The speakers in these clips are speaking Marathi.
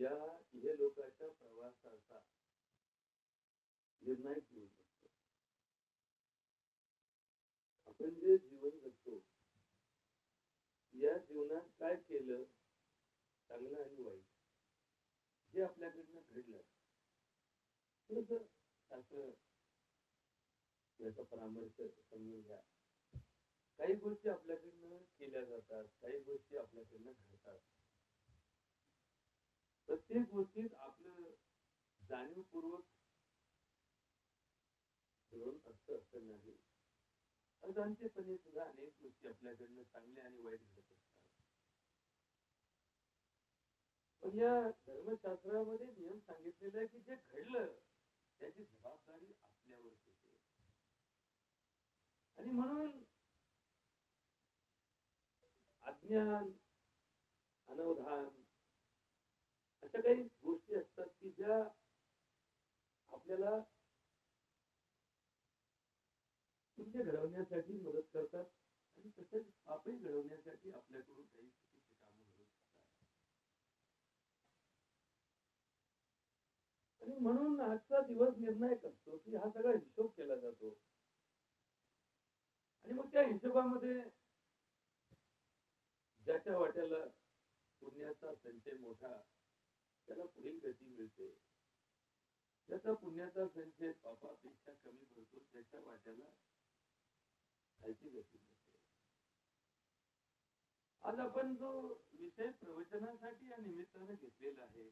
या इहलोकाच्या प्रवासाचा निर्णायक दिवस असतो. आपण जे जीवन जगतो या जीवनात काय केलं, चांगलं आणि वाईट, जे आपल्याकडनं घडलं थोडस असं याचा परामर्श समजून घ्या. काही गोष्टी आपल्याकडनं केल्या जातात, काही गोष्टी आपल्याकडनं घडतात. प्रत्येक गोष्टीत आपलं जाणीवपूर्वक धोरण असतं असं नाही. अजाणतेपणे सुद्धा अनेक गोष्टी आपल्याकडनं चांगल्या आणि वाईट घडत असतात. पण या धर्मशास्त्रामध्ये नियम सांगितलेला आहे की जे घडलं त्याची जबाबदारी आपल्यावर येते. आणि म्हणून अज्ञान, अनवधान अशा काही गोष्टी असतात की ज्या आपल्याला पुण्य घडवण्यासाठी मदत करतात आणि तसेच पापही घडवण्यासाठी आपल्याकडून काही चुकीची कामं घडवत असतात. आणि म्हणून आजचा दिवस निर्णायक असतो की हा सगळा हिशोब केला जातो. आणि मग त्या हिशोबामध्ये ज्याच्या वाट्याला पुण्याचा संचय मोठा त्याला पुढील गती मिळते. ज्याचा पुण्याचा संचय पापापेक्षा कमी भरतो त्याच्या वाट्याला खालची गती मिळते. आज आपण जो विषय प्रवचनासाठी या निमित्तानं घेतलेला आहे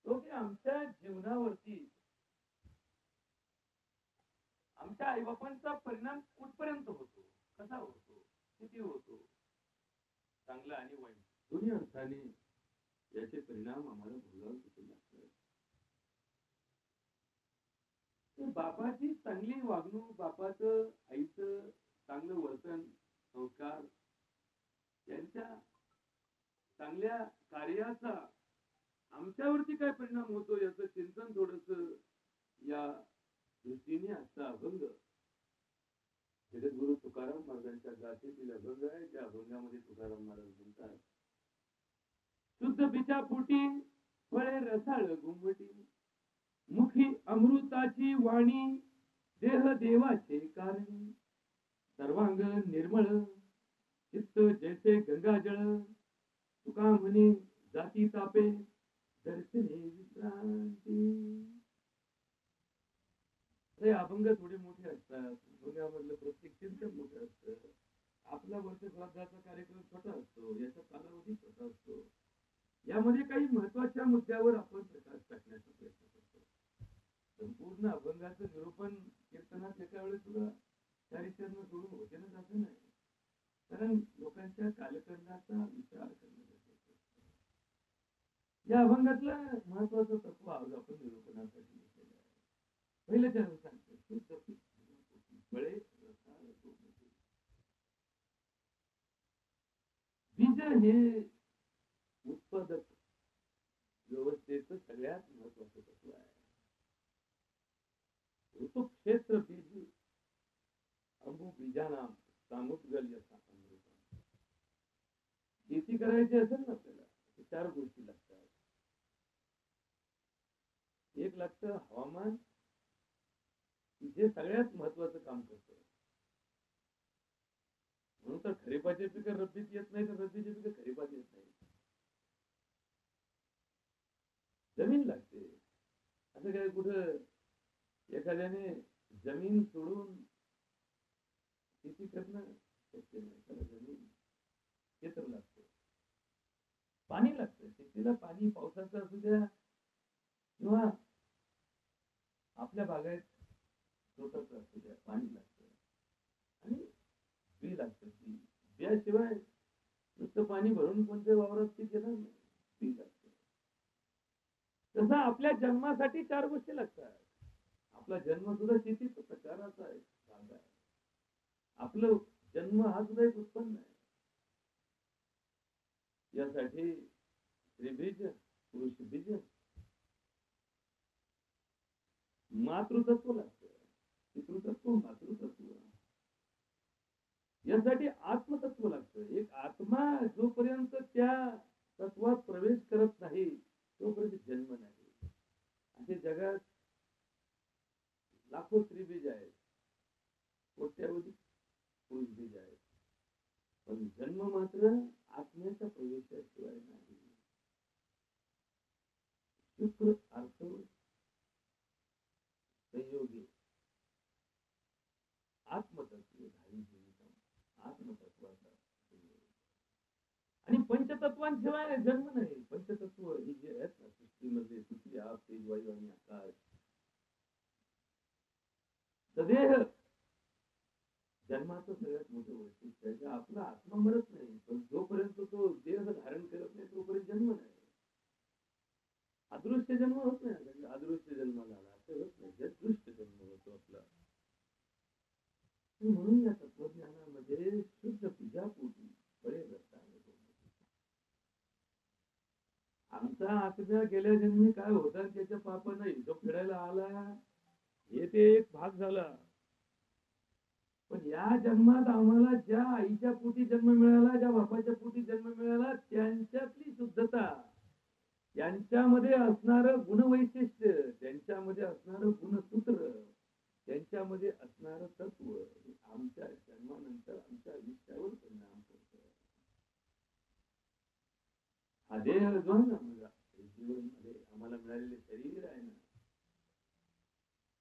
तो की आमच्या जीवनावरती आमच्या आईबापांचा परिणाम कुठपर्यंत होतो, कसा होतो, किती होतो, चांगला आणि वाईट दोन्ही अर्थाने याचे परिणाम आम्हाला भोगावे लागतात. बापाची चांगली वागणूक, बापाचं आईचं चांगलं वर्तन, संस्कार, त्यांच्या चांगल्या कार्याचा आमच्यावरती काय परिणाम होतो याचं चिंतन थोडस या दृष्टीने आजचा अभंग जगद्गुरु तुकाराम महाराजांच्या गाथेतील अभंग आहे. त्या अभंगामध्ये तुकाराम महाराज म्हणतात, शुद्ध बिचा पोटी फळे रसाळ घुमटी, मुखी अमृताची वाणी, देह देवाचे कारणी, सर्वांग निर्मळ चित्त जैसे गंगाजळ, तुका म्हणे जाती तापे दर्शने विश्रांती. हे अभंग थोडे मोठे असतात, अभंगामधलं प्रत्येक चिंतन मोठं असतं. आपला वर्ष श्राद्धाचा कार्यक्रम छोटा असतो, याचा कालावधी छोटा असतो. यामध्ये काही महत्वाच्या मुद्द्यावर आपण प्रकाश टाकण्याचा प्रयत्न करतो. संपूर्ण अभंगाचं निरूपण कीर्तनात एका वेळेस सुद्धा चारित्र्यानं सोडून होते ना जातं नाही. कारण लोकांच्या कालखंडाचा विचार करणं गरजेचं असतं. या अभंगातलं महत्वाचं तत्व आज आपण निरूपणासाठी घेतलेलं आहे. पहिलं चरण सांगतो, शुद्ध फळे रसाळ घुमटी. बीज हे उत्पादक व्यवस्थेचं सगळ्यात महत्वाचं तत्व आहे. ऋतुक्षेत्र बीज अंबू बीजानाम सामुद्गल यथा अमृतम. शेती करायची असेल ना आपल्याला चार गोष्टी लागतात. एक लागतं हवामान, जे सगळ्यात महत्वाचं काम करतं. म्हणून तर खरीपाचे पिकं रब्बीत येत नाही, तर रब्बीचे पिकं खरीपात येत नाही. जमीन लागते. असं काय कुठं एखाद्याने जमीन सोडून शेती करणं शक्य नाही. त्याला जमीन क्षेत्र लागतं, पाणी लागतं. शेतीला पाणी पावसाचं असू द्या किंवा आपल्या बागायत स्वतःच असू द्या, पाणी लागतं. आणि बी लागतं. बियाशिवाय नुसतं पाणी भरून कोणत्या वावरात पीक येणार नाही. बी लागतं. तसं आपल्या जन्मासाठी चार गोष्टी लागतात. आपला जन्म सुद्धा शेतीचा प्रकाराचा एक भाग आहे. आपलं जन्म हा सुद्धा एक उत्पन्न आहे. यासाठी स्त्रीबीज, पुरुष बीज, मातृतत्व लागतं. पितृतत्व, मातृतत्व. यासाठी आत्मतत्व लागतं. एक आत्मा जोपर्यंत त्या तत्वात प्रवेश करत नाही तोपर्यंत जन्म नाही. असे जगात लाखो स्त्रीबीज आहेत, कोट्यावधी पुरुष बीज आहेत, पण जन्म मात्र आत्म्याच्या प्रवेशाशिवाय नाही. शुक्र अर्थ संयोगी आत्मतत्व धारी जीवितम आत्मतत्वाचा आणि पंचतत्वांशिवाय जन्म नाही. पंचतत्व ही जे आहेत ना सृष्टीमध्ये, पृथ्वी आप तेज वायू आणि आकाश, सदेह जन्माचं सगळ्यात मोठं वैशिष्ट्य आहे. आपला आत्मा मरत नाही, पण जोपर्यंत तो देह धारण करत नाही तोपर्यंत जन्म नाही. अदृश्य जन्म होत नाही. अदृश्य जन्म झाला असं होत नाही, दृश्य जन्म होतो आपला. म्हणून या तत्वज्ञानामध्ये शुद्ध पूजापोटी बळे आमचा आत्म्या गेल्या जन्मी काय होता त्याच्या पाप नाही, जो फिरायला आला हे ते एक भाग झाला. पण या जन्मात आम्हाला ज्या आईच्या पोटी जन्म मिळाला, ज्या बापाच्या पोटी जन्म मिळाला, त्यांच्यातली शुद्धता, त्यांच्यामध्ये असणार गुणवैशिष्ट्य, त्यांच्यामध्ये असणार गुणसूत्र, त्यांच्यामध्ये असणार तत्व आमच्या जन्मानंतर आमच्या आयुष्यावर परिणाम करतो. हा देह जो आहे ना, जीवन मध्ये आम्हाला मिळालेले शरीर आहे ना,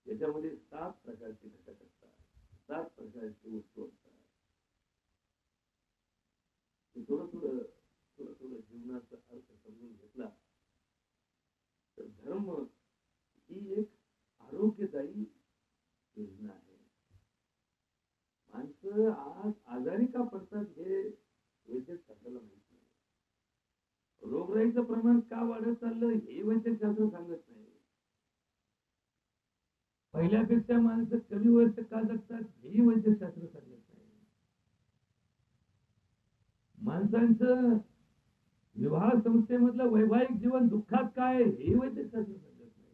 त्याच्यामध्ये 7 प्रकारचे घटक असतात, 7 प्रकारची वस्तू असतात. थोडं थोडं जीवनाचा अर्थ समजून घेतला तर धर्म ही एक आरोग्यदायी योजना आहे. माणसं आज आजारी का पडतात हे वैद्यकशास्त्राला माहित नाही. रोगराईचं प्रमाण का वाढत चाललं हे वैद्यकशास्त्र सांगत नाही. पहिल्यापेक्षा माणसं कमी वर्ष का जगतात हेही वैद्यकशास्त्र सांगत नाही. माणसांचं विवाह संस्थेमधलं वैवाहिक जीवन दुःखात काय हे वैद्यकशास्त्र सांगत नाही.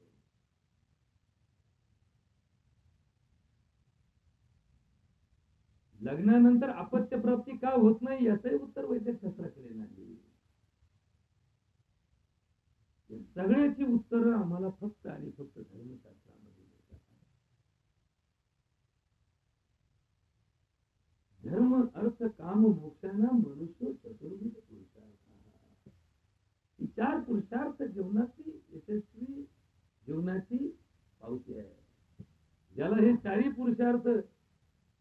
लग्नानंतर अपत्य प्राप्ती का होत नाही याचंही उत्तर वैद्यकशास्त्राकडे नाही. सगळ्याची उत्तर आम्हाला फक्त आणि फक्त धर्मशास्त्रामध्ये मिळतात. धर्म अर्थ काम मोक्षांना मनुष्य चतुर्विध पुरुषार्थ, ही 4 पुरुषार्थ जीवनाची यशस्वी जीवनाची पावती आहे. ज्याला हे 4ही पुरुषार्थ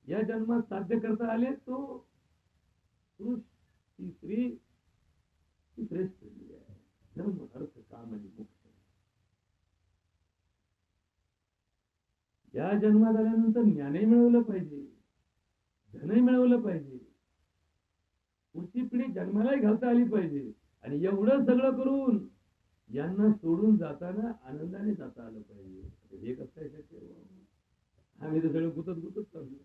या जन्मात साध्य करता आले तो पुरुष, ती स्त्री, ती श्रेष्ठ आहे. धर्म अर्थ काम आणि मोक्ष. या जन्मात आल्यानंतर ज्ञानही मिळवलं पाहिजे, धनही मिळवलं पाहिजे, पुढची पिढी जन्मालाही घालता आली पाहिजे. आणि एवढं सगळं करून यांना सोडून जाताना आनंदाने जाता आलं पाहिजे. हे कसं आहे शक्य? आम्ही तर सगळं गुतत चाललो.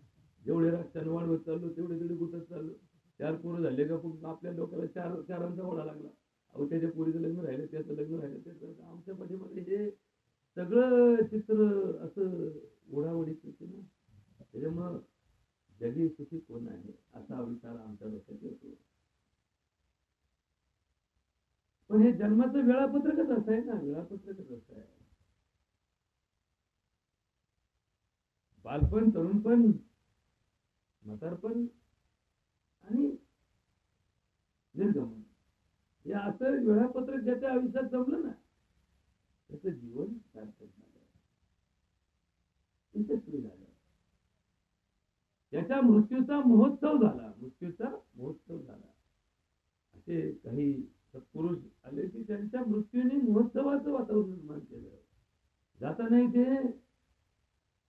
जेवढे राजकारण वाढवत चाललो तेवढे गुतत चाललो. 4 पोरं झाले का आपल्या डोक्याला 4 ओढा लागला. अहो त्याच्या पोरीचं लग्न राहिलं, त्याचं लग्न राहिलं, त्याचं. आमच्या पाठीमध्ये हे सगळं चित्र असं ओढाओढीच होते ना. त्याच्यामुळं जगी सुखी कोण आहे असा विचार आमच्या डोक्यात येतो. पण हे जन्माचं वेळापत्रकच असं आहे ना, वेळापत्रकच असं आहे. बालपण, तरुणपण, म्हातारपण आणि निर्गमन, हे असं वेळापत्रक ज्याच्या आयुष्यात जमलं ना त्याचं जीवन सार्थक झालं, यशस्वी झालं. त्याच्या मृत्यूचा महोत्सव झाला, असे काही सत्पुरुष आले की त्यांच्या मृत्यूने महोत्सवाचं वातावरण निर्माण केलं. जाताना ते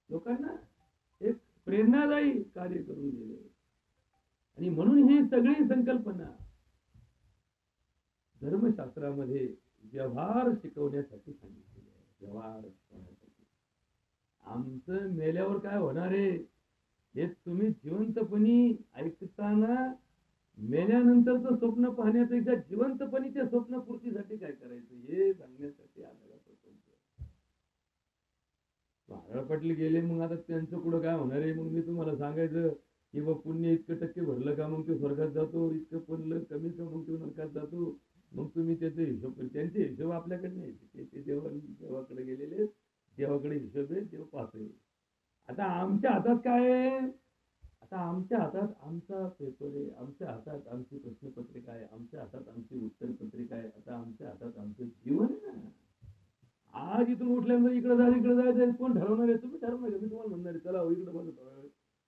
लोकांना एक प्रेरणादायी कार्य करून गेले. आणि म्हणून ही सगळी संकल्पना धर्मशास्त्रामध्ये व्यवहार शिकवण्यासाठी सांगितलेली आहे. व्यवहार शिकवण्यासाठी. आमचं मेल्यावर काय होणार आहे हे तुम्ही जिवंतपणी ऐकताना मेल्यानंतरचं स्वप्न पाहण्यापेक्षा जिवंतपणी त्या स्वप्नपूर्तीसाठी काय करायचं हे सांगण्यासाठी आलेला प्रसंग. नारळ पाटील गेले, मग आता त्यांचं पुढं काय होणार आहे? मग मी तुम्हाला सांगायचं की बा पुण्य इतकं टक्के भरलं का मग तो स्वर्गात जातो, इतकं पडलं कमी का मग तो नरकात जातो. मग तुम्ही त्याचे हिशोब, त्यांचे हिशोब आपल्याकडे नाही, ते देवाकडे गेलेले, देवाकडे हिशोब आहे, देव पाहतोय. आता आमच्या हातात काय आहे? आता आमच्या हातात आमचा पेपर आहे, आमच्या हातात आमची प्रश्नपत्रिका आहे, आमच्या हातात आमची उत्तरपत्रिका आहे. आता आमच्या हातात आमचं जीवन आहे ना. आज इथून उठल्यानंतर इकडे जायचं कोण ठरवणार आहे? तुम्ही ठरवणार आहे. मी तुम्हाला म्हणणार आहे चला इकडे बघा,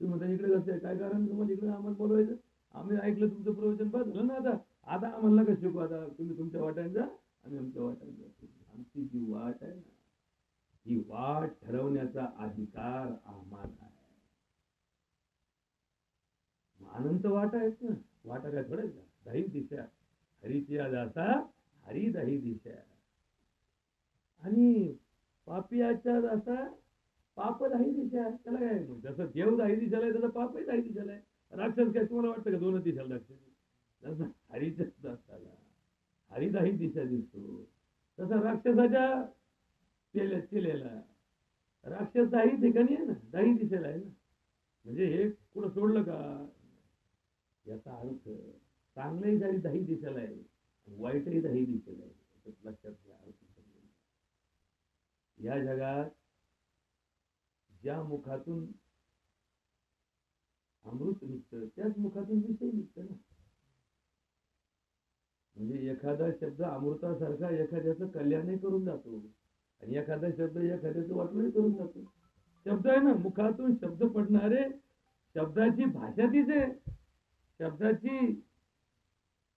तुम्ही म्हणता इकडे कसं आहे, काय कारण तुम्हाला इकडे आम्हाला बोलवायचं? आम्ही ऐकलं तुमचं प्रवचन, बस झालं ना. आता आता आम्हाला का शिकू? आता तुम्ही तुमच्या वाट्याने जा, आम्ही आमच्या वाट्याने जातो. आमची जी वाट आहे ना, ही वाट ठरवण्याचा अधिकार आम्हाला आहे. अनंत वाटा आहेत ना. वाटा काय थोड्या का? 10 दिशा हरीची दासा, हरी 10 दिशा. आणि पापियाच्या दासा पाप 10 दिशा. त्याला काय जसं देव 10 दिशाला आहे, तसं पापही 10 दिशाला आहे. राक्षस काय तुम्हाला वाटतं का 2 दिशाला राक्षस? जसं हरीच्या दासाला हरी 10 दिशा दिसतो, तसं राक्षसाच्या केलेला राक्षस 10 ठिकाणी आहे ना, 10 दिशेला आहे ना. म्हणजे हे कुठं सोडलं का? याचा अर्थ चांगलंही 10 दिशेला आहे, वाईटही 10 दिशेला आहे. लक्षात घ्या. या जगात ज्या मुखातून अमृत निघतं त्याच मुखातून विषय निघतं ना. म्हणजे एखादा शब्द अमृतासारखा एखाद्याचं कल्याणही करून जातो, आणि एखादा शब्द एखाद्याचं वाटणंही करून जातो. शब्द आहे ना, मुखातून शब्द पडणारे, शब्दाची भाषा तीच आहे, शब्दाची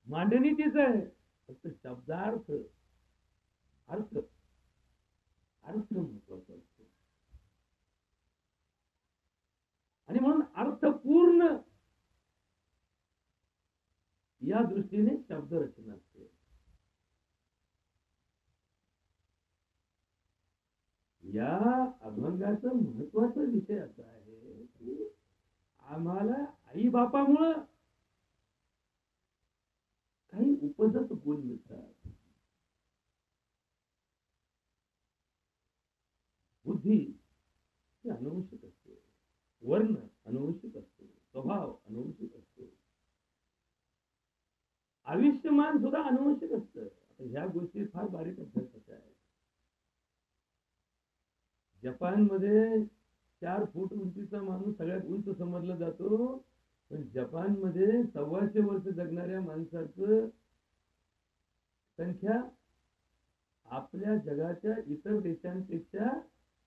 मांडणी तीच आहे, फक्त शब्दार्थ अर्थ महत्वाचा असतो. आणि म्हणून अर्थपूर्ण या दृष्टीने शब्द रचना असते. या अभंगाचं महत्वाचा विषय असा आहे की आम्हाला आई बापामुळं काही उपजत गुण मिळतात. बुद्धी ही अनुवंशिक असते, वर्ण अनुवंशिक असतो, स्वभाव अनुवंशिक असतो, आयुष्यमान सुद्धा अनुवंशिक असतं. आता ह्या गोष्टी फार बारीक अभ्यासाच्या आहेत. जपानमध्ये 4 फूट उंचीचा माणूस सगळ्यात उंच समजला जातो, पण जपानमध्ये 125 वर्ष जगणाऱ्या माणसाचं संख्या आपल्या जगाच्या इतर देशांपेक्षा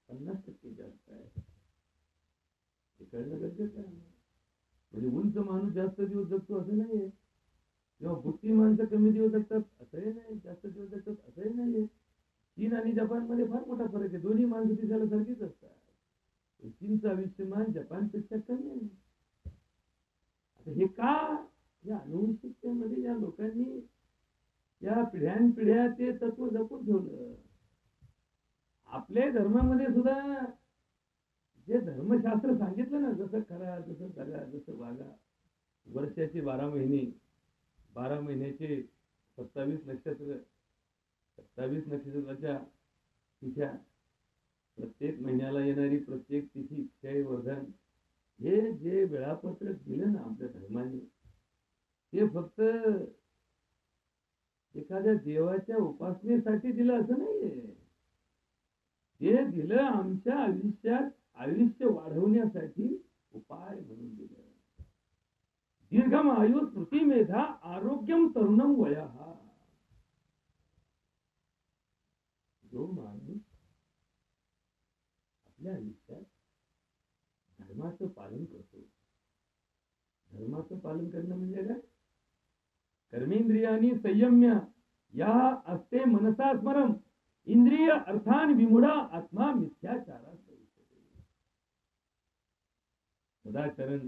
50% जास्त आहे. हे कळणं गरजेचं आहे. म्हणजे उंच माणूस जास्त दिवस जगतो असं नाहीये, किंवा बुद्धी माणसं कमी दिवस जगतात असंही नाही, जास्त दिवस जगतात असंही नाहीये. चीन आणि जपानमध्ये फार मोठा फरक आहे. दोन्ही माणसं दिसायला सारखीच असतात. चीनचं आयुष्यमान जपानपेक्षा कमी आहे. आता हे का? या अनुवंशिकतेमध्ये या लोकांनी या पिढ्यानपिढ्या ते तत्व जपून ठेवलं. आपल्या धर्मामध्ये सुद्धा जे धर्मशास्त्र सांगितलं ना, जसं करा, जसं जगा, जसं वागा, वर्षाचे 12 महिने, 12 महिन्याचे 27 नक्षत्र, 27 नक्षत्राच्या तिथ्या, प्रत्येक महिन्याला येणारी प्रत्येक तिथी, क्षय वर्धन, हे जे वेळापत्रक दिलं ना आपल्या धर्माने, ते फक्त एखाद्या देवाच्या उपासनेसाठी दिलं असं नाहीये. ते दिलं आमच्या आयुष्यात आयुष्य वाढवण्यासाठी उपाय म्हणून दिलं. दीर्घम आयु स्मृती मेधा आरोग्यम तरुणम वयः. जो माणूस आपल्या आयुष्यात धर्माचं पालन करतो, धर्माचं पालन करणं म्हणजे काय? कर्मेंद्रियानी संयम्य या असते मनसा स्मरम, इंद्रिय अर्थान विमुढा आत्मा मिथ्याचारा. सदाचरण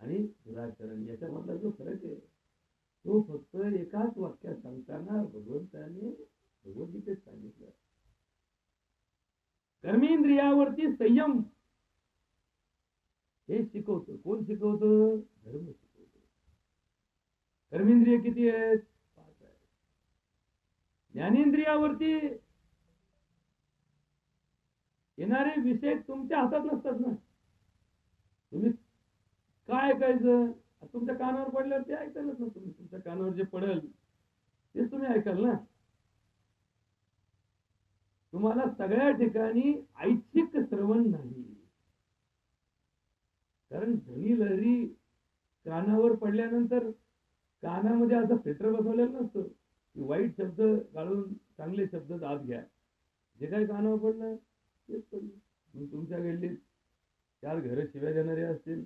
आणि दुराचरण याच्यामधला जो फरक आहे तो फक्त एकाच वाक्यात सांगताना भगवंताने भगवद्गीतेत सांगितलं. कर्मेंद्रियावरती संयम हे शिकवतं. कोण शिकवतं? धर्म शिकवतो. कर्मेंद्रिय किती आहेत? 5 आहेत. ज्ञानेंद्रियावरती येणारे विषय तुमच्या हातात नसतात ना. तुम्ही काय ऐकायचं? तुमच्या कानावर पडल्यावर ते ऐकालच ना तुम्ही. तुमच्या कानावर जे पडेल तेच तुम्ही ऐकाल ना. तुम्हाला सगळ्या ठिकाणी ऐच्छिक श्रवण नाही. कारण ध्वनी लहरी कानावर पडल्यानंतर कानामध्ये असं फिल्टर बसवलेलं नसतं की वाईट शब्द गाळून चांगले शब्द आत घ्या. जे काही कानावर पडलं तेच पडलं. मग तुमच्या गल्लीत 4 घरं शिव्या देणारे असतील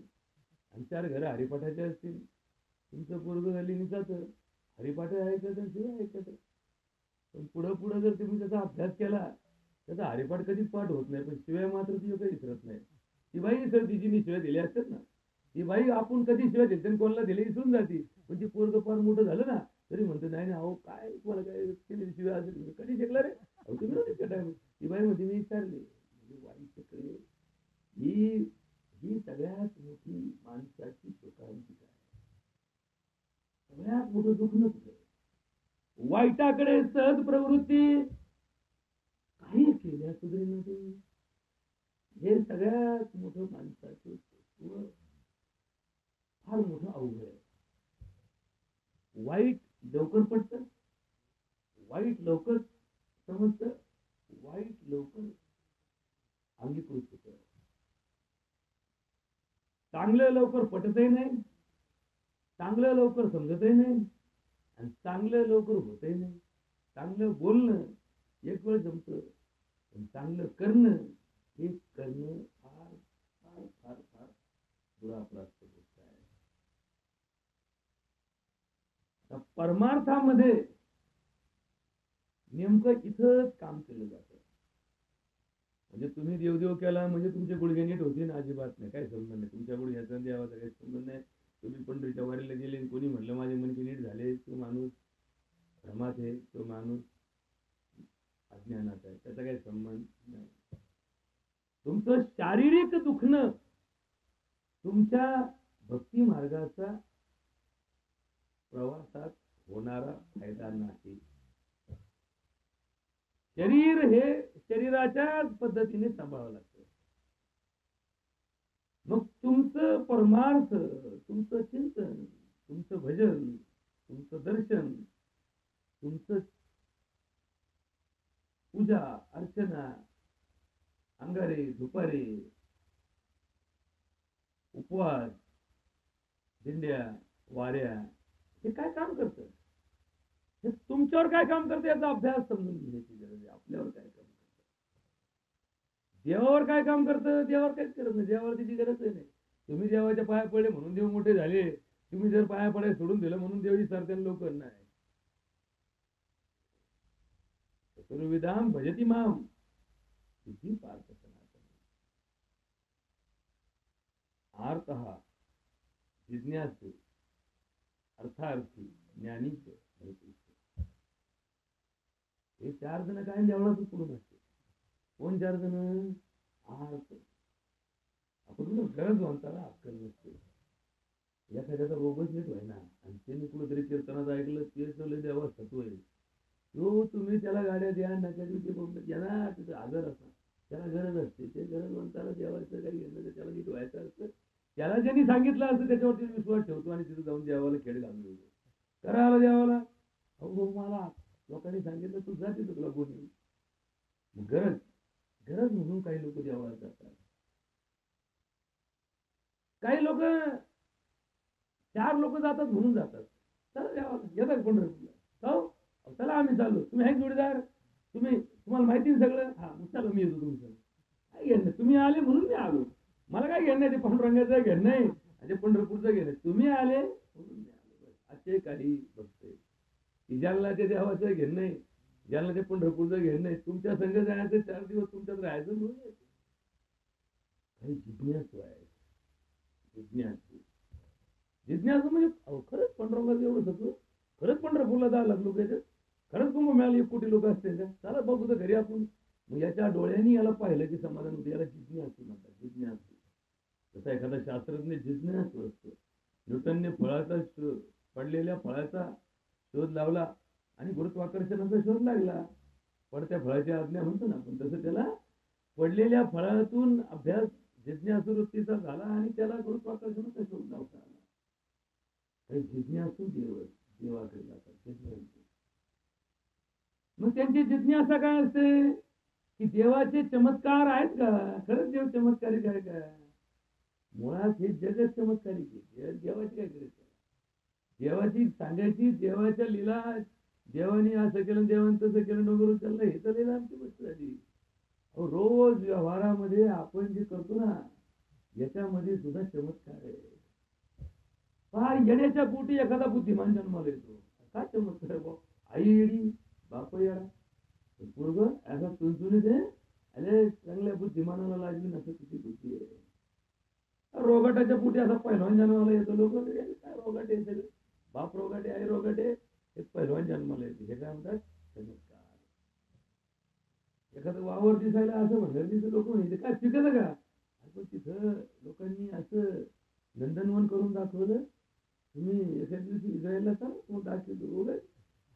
आणि 4 घरं हरिपाठाचे असतील. तुमचं पोरगं गल्लीने जातं, हरिपाठ ऐकत शिवाय ऐकत. पण पुढं पुढं जर तुम्ही त्याचा अभ्यास केला, त्याचा हरिपाठ कधीच पाठ होत नाही, पण शिवाय मात्र ती काही विसरत नाही. ती बाई सर तिची शिवाय दिल्या असतात ना, ती बाई आपण कधी शिवाय दिली कोणाला दिली विसरून जाते. पण ती पोरगं फार मोठं झालं ना तरी म्हणतो नाही अहो काय तुम्हाला काय केली शिवाय असेल कधी शिकला रे, अहो तुम्ही नव्हते टाइम. ती बाई म्हणते मी विचारले म्हणजे वाईट ही ही सगळ्यात मोठी माणसाची चुकांची काय, सगळ्यात मोठं दुखणं कुठे? वाईटाकडे सहज प्रवृत्ती, काही केल्या सुधरेना ते. हे सगळ्यात मोठं माणसाचं फार मोठं अवघड आहे. वाईट लवकर पडतं, वाईट लवकर समजतं, वाईट लवकर अंगीकृत होतं. चांगलं लवकर पटतही नाही, चांगलं लवकर समजतही नाही आणि चांगलं लवकर होतही नाही. चांगलं बोलणं एक वेळ जमतं, पण चांगलं करणं हे करणं फार फार फार फार दुराप्राप्त गोष्ट आहे. परमार्थामध्ये नेमकं इथंच काम केलं जातं. म्हणजे तुम्ही देवदेव केला म्हणजे तुमचे गुडघे नीट होतील अजिबात नाही, काही संबंध नाही. तुमच्या गुडघ्याचा देवाचा काही संबंध नाही. तुम्ही पंढरीच्या वारीला गेले, कोणी म्हणलं माझे मनके नीट झाले, तो माणूस भ्रमात आहे, तो माणूस अज्ञानात आहे, त्याचा काही संबंध नाही. तुमचं शारीरिक दुखणं तुमच्या भक्ती मार्गाचा प्रवासात होणारा फायदा नाही. शरीर हे शरीराच्याच पद्धतीने सांभाळावं लागतं. मग तुमचं परमार्थ, तुमचं चिंतन, तुमचं भजन, तुमचं दर्शन, तुमचं पूजा अर्चना, अंगारे दुपारे उपवास, दिंड्या वाऱ्या, हे काय काम करतं? हे तुमच्यावर काय काम करतं याचा अभ्यास समजून घेण्याची गरज आहे. आपल्यावर काय काम करतं, देवावर काय काम करतं? देवावर काहीच करत नाही, देवावर त्याची गरज नाही. तुम्ही देवाच्या पाया पडले म्हणून देव मोठे झाले, तुम्ही जर पाया पडाय सोडून दिलं म्हणून देव विसरते लोक नाही. चतुर्विधाम भजती माम सिद्धी पार्थ सनातन. आर्तः जिज्ञासु अर्थार्थी ज्ञानीच भरती. हे 4 जण काय देवळातून पडून असते. कोण 4 जण? आर्त. आपण गरज म्हणताना अक्कल नसते. एखाद्याचा रोगच नीट व्हाय ना आणि त्यांनी कुठेतरी कीर्तनात ऐकलं ते चले देवा सत्व आहे, तो तुम्ही त्याला गाड्या द्या नका देऊ, ज्यांना तिथं आजार असतात त्याला गरज असते. ते गरज म्हणताना देवाचं काही घेतलं त्याला नीट व्हायचं असतं. त्याला ज्यांनी सांगितलं असतं त्याच्यावरती विश्वास ठेवतो आणि तिथं जाऊन देवाला खेळ घालून देतो. करायला देवाला अहो मला लोकांनी सांगितलं तू जाते तुला कोणी. गरज गरज म्हणून काही लोक देवाला जातात. काही लोक 4 लोक जातात म्हणून जातात. चला देवाला येतात पंढरपूरला, हो चला आम्ही चाललो, तुम्ही आहे जोडीदार, तुम्हाला माहिती सगळं, हा चला मी येतो तुमचं. काय घेणं, तुम्ही आले म्हणून मी आलो, मला काय घेणं ते पांडुरंगाचं घेणं नाही आणि पंढरपूरचं घेणं, तुम्ही आले म्हणून मी आलो. असे काही भक्त की ज्यांना ते देवाचं घेणं नाही, ज्यांना ते पंढरपूरचं घेणं नाही, तुमच्या संघ जायचं 4 दिवस तुमच्यात राहायचं म्हणून काही जिज्ञासू आहे. जिज्ञासू म्हणजे खरंच पंढरपूरला एवढं सगळं, खरंच पंढरपूरला 10 लाख लोक येतात, खरंच कुंभमेळ्याला 1 कोटी लोक असते का, चला बघू तर घरी आपण. मग याच्या डोळ्यांनी याला पाहिलं की समाधान होतं. याला जिज्ञासू म्हणतात. जिज्ञासू तसा एखादा शास्त्रज्ञ जिज्ञासू असतो. न्यूटनने पडलेल्या फळाचा शोध लावला आणि गुरुत्वाकर्षणाचा शोध लागला. पडत्या फळाची आज्ञा म्हणतो ना आपण, तसं त्याला पडलेल्या फळातून अभ्यास जिज्ञासू वृत्तीचा झाला आणि त्याला गुरुत्वाकर्षणाचा शोध लावता आला. काही जिज्ञासू देवाकडे जातात जिज्ञासू. मग त्यांची जिज्ञासा काय असते की देवाचे चमत्कार आहेत का, खरंच देव चमत्कारी काय का. मुळात हे जगत चमत्कारी देवाची काय गरज. देवाची सांगायची देवाच्या लीला, देवानी असं केलं देवानं तसं केलं नगर उचललं, हे तर लीला आमची गोष्ट झाली. रोज व्यवहारामध्ये आपण जे करतो ना याच्यामध्ये सुद्धा चमत्कार आहे. फार येण्याच्या पोटी एखादा बुद्धिमान जन्माला येतो. काय चमत्कार आहे भाऊ. आई येडी बाप येडा. पूर्व असा चुनचुनीत आहे. अरे चांगल्या बुद्धिमानाला लागली नसं किती बुद्धी आहे. रोगाटाच्या पोटी असा पहिलवान जन्माला येतो. लोक काय रोगाटे येते, बाप रोगाटे आई रोगाटे, एक पहिलवान जन्माला येते. हे काय म्हणतात चमत्कार. एखादं वावर दिसायला असं म्हणलं तिथं लोक म्हणजे काय पिकलं का. पण तिथं लोकांनी असं नंदनवन करून दाखवलं. तुम्ही एखाद्या दिवशी इस्रायलला चाल दाखवलं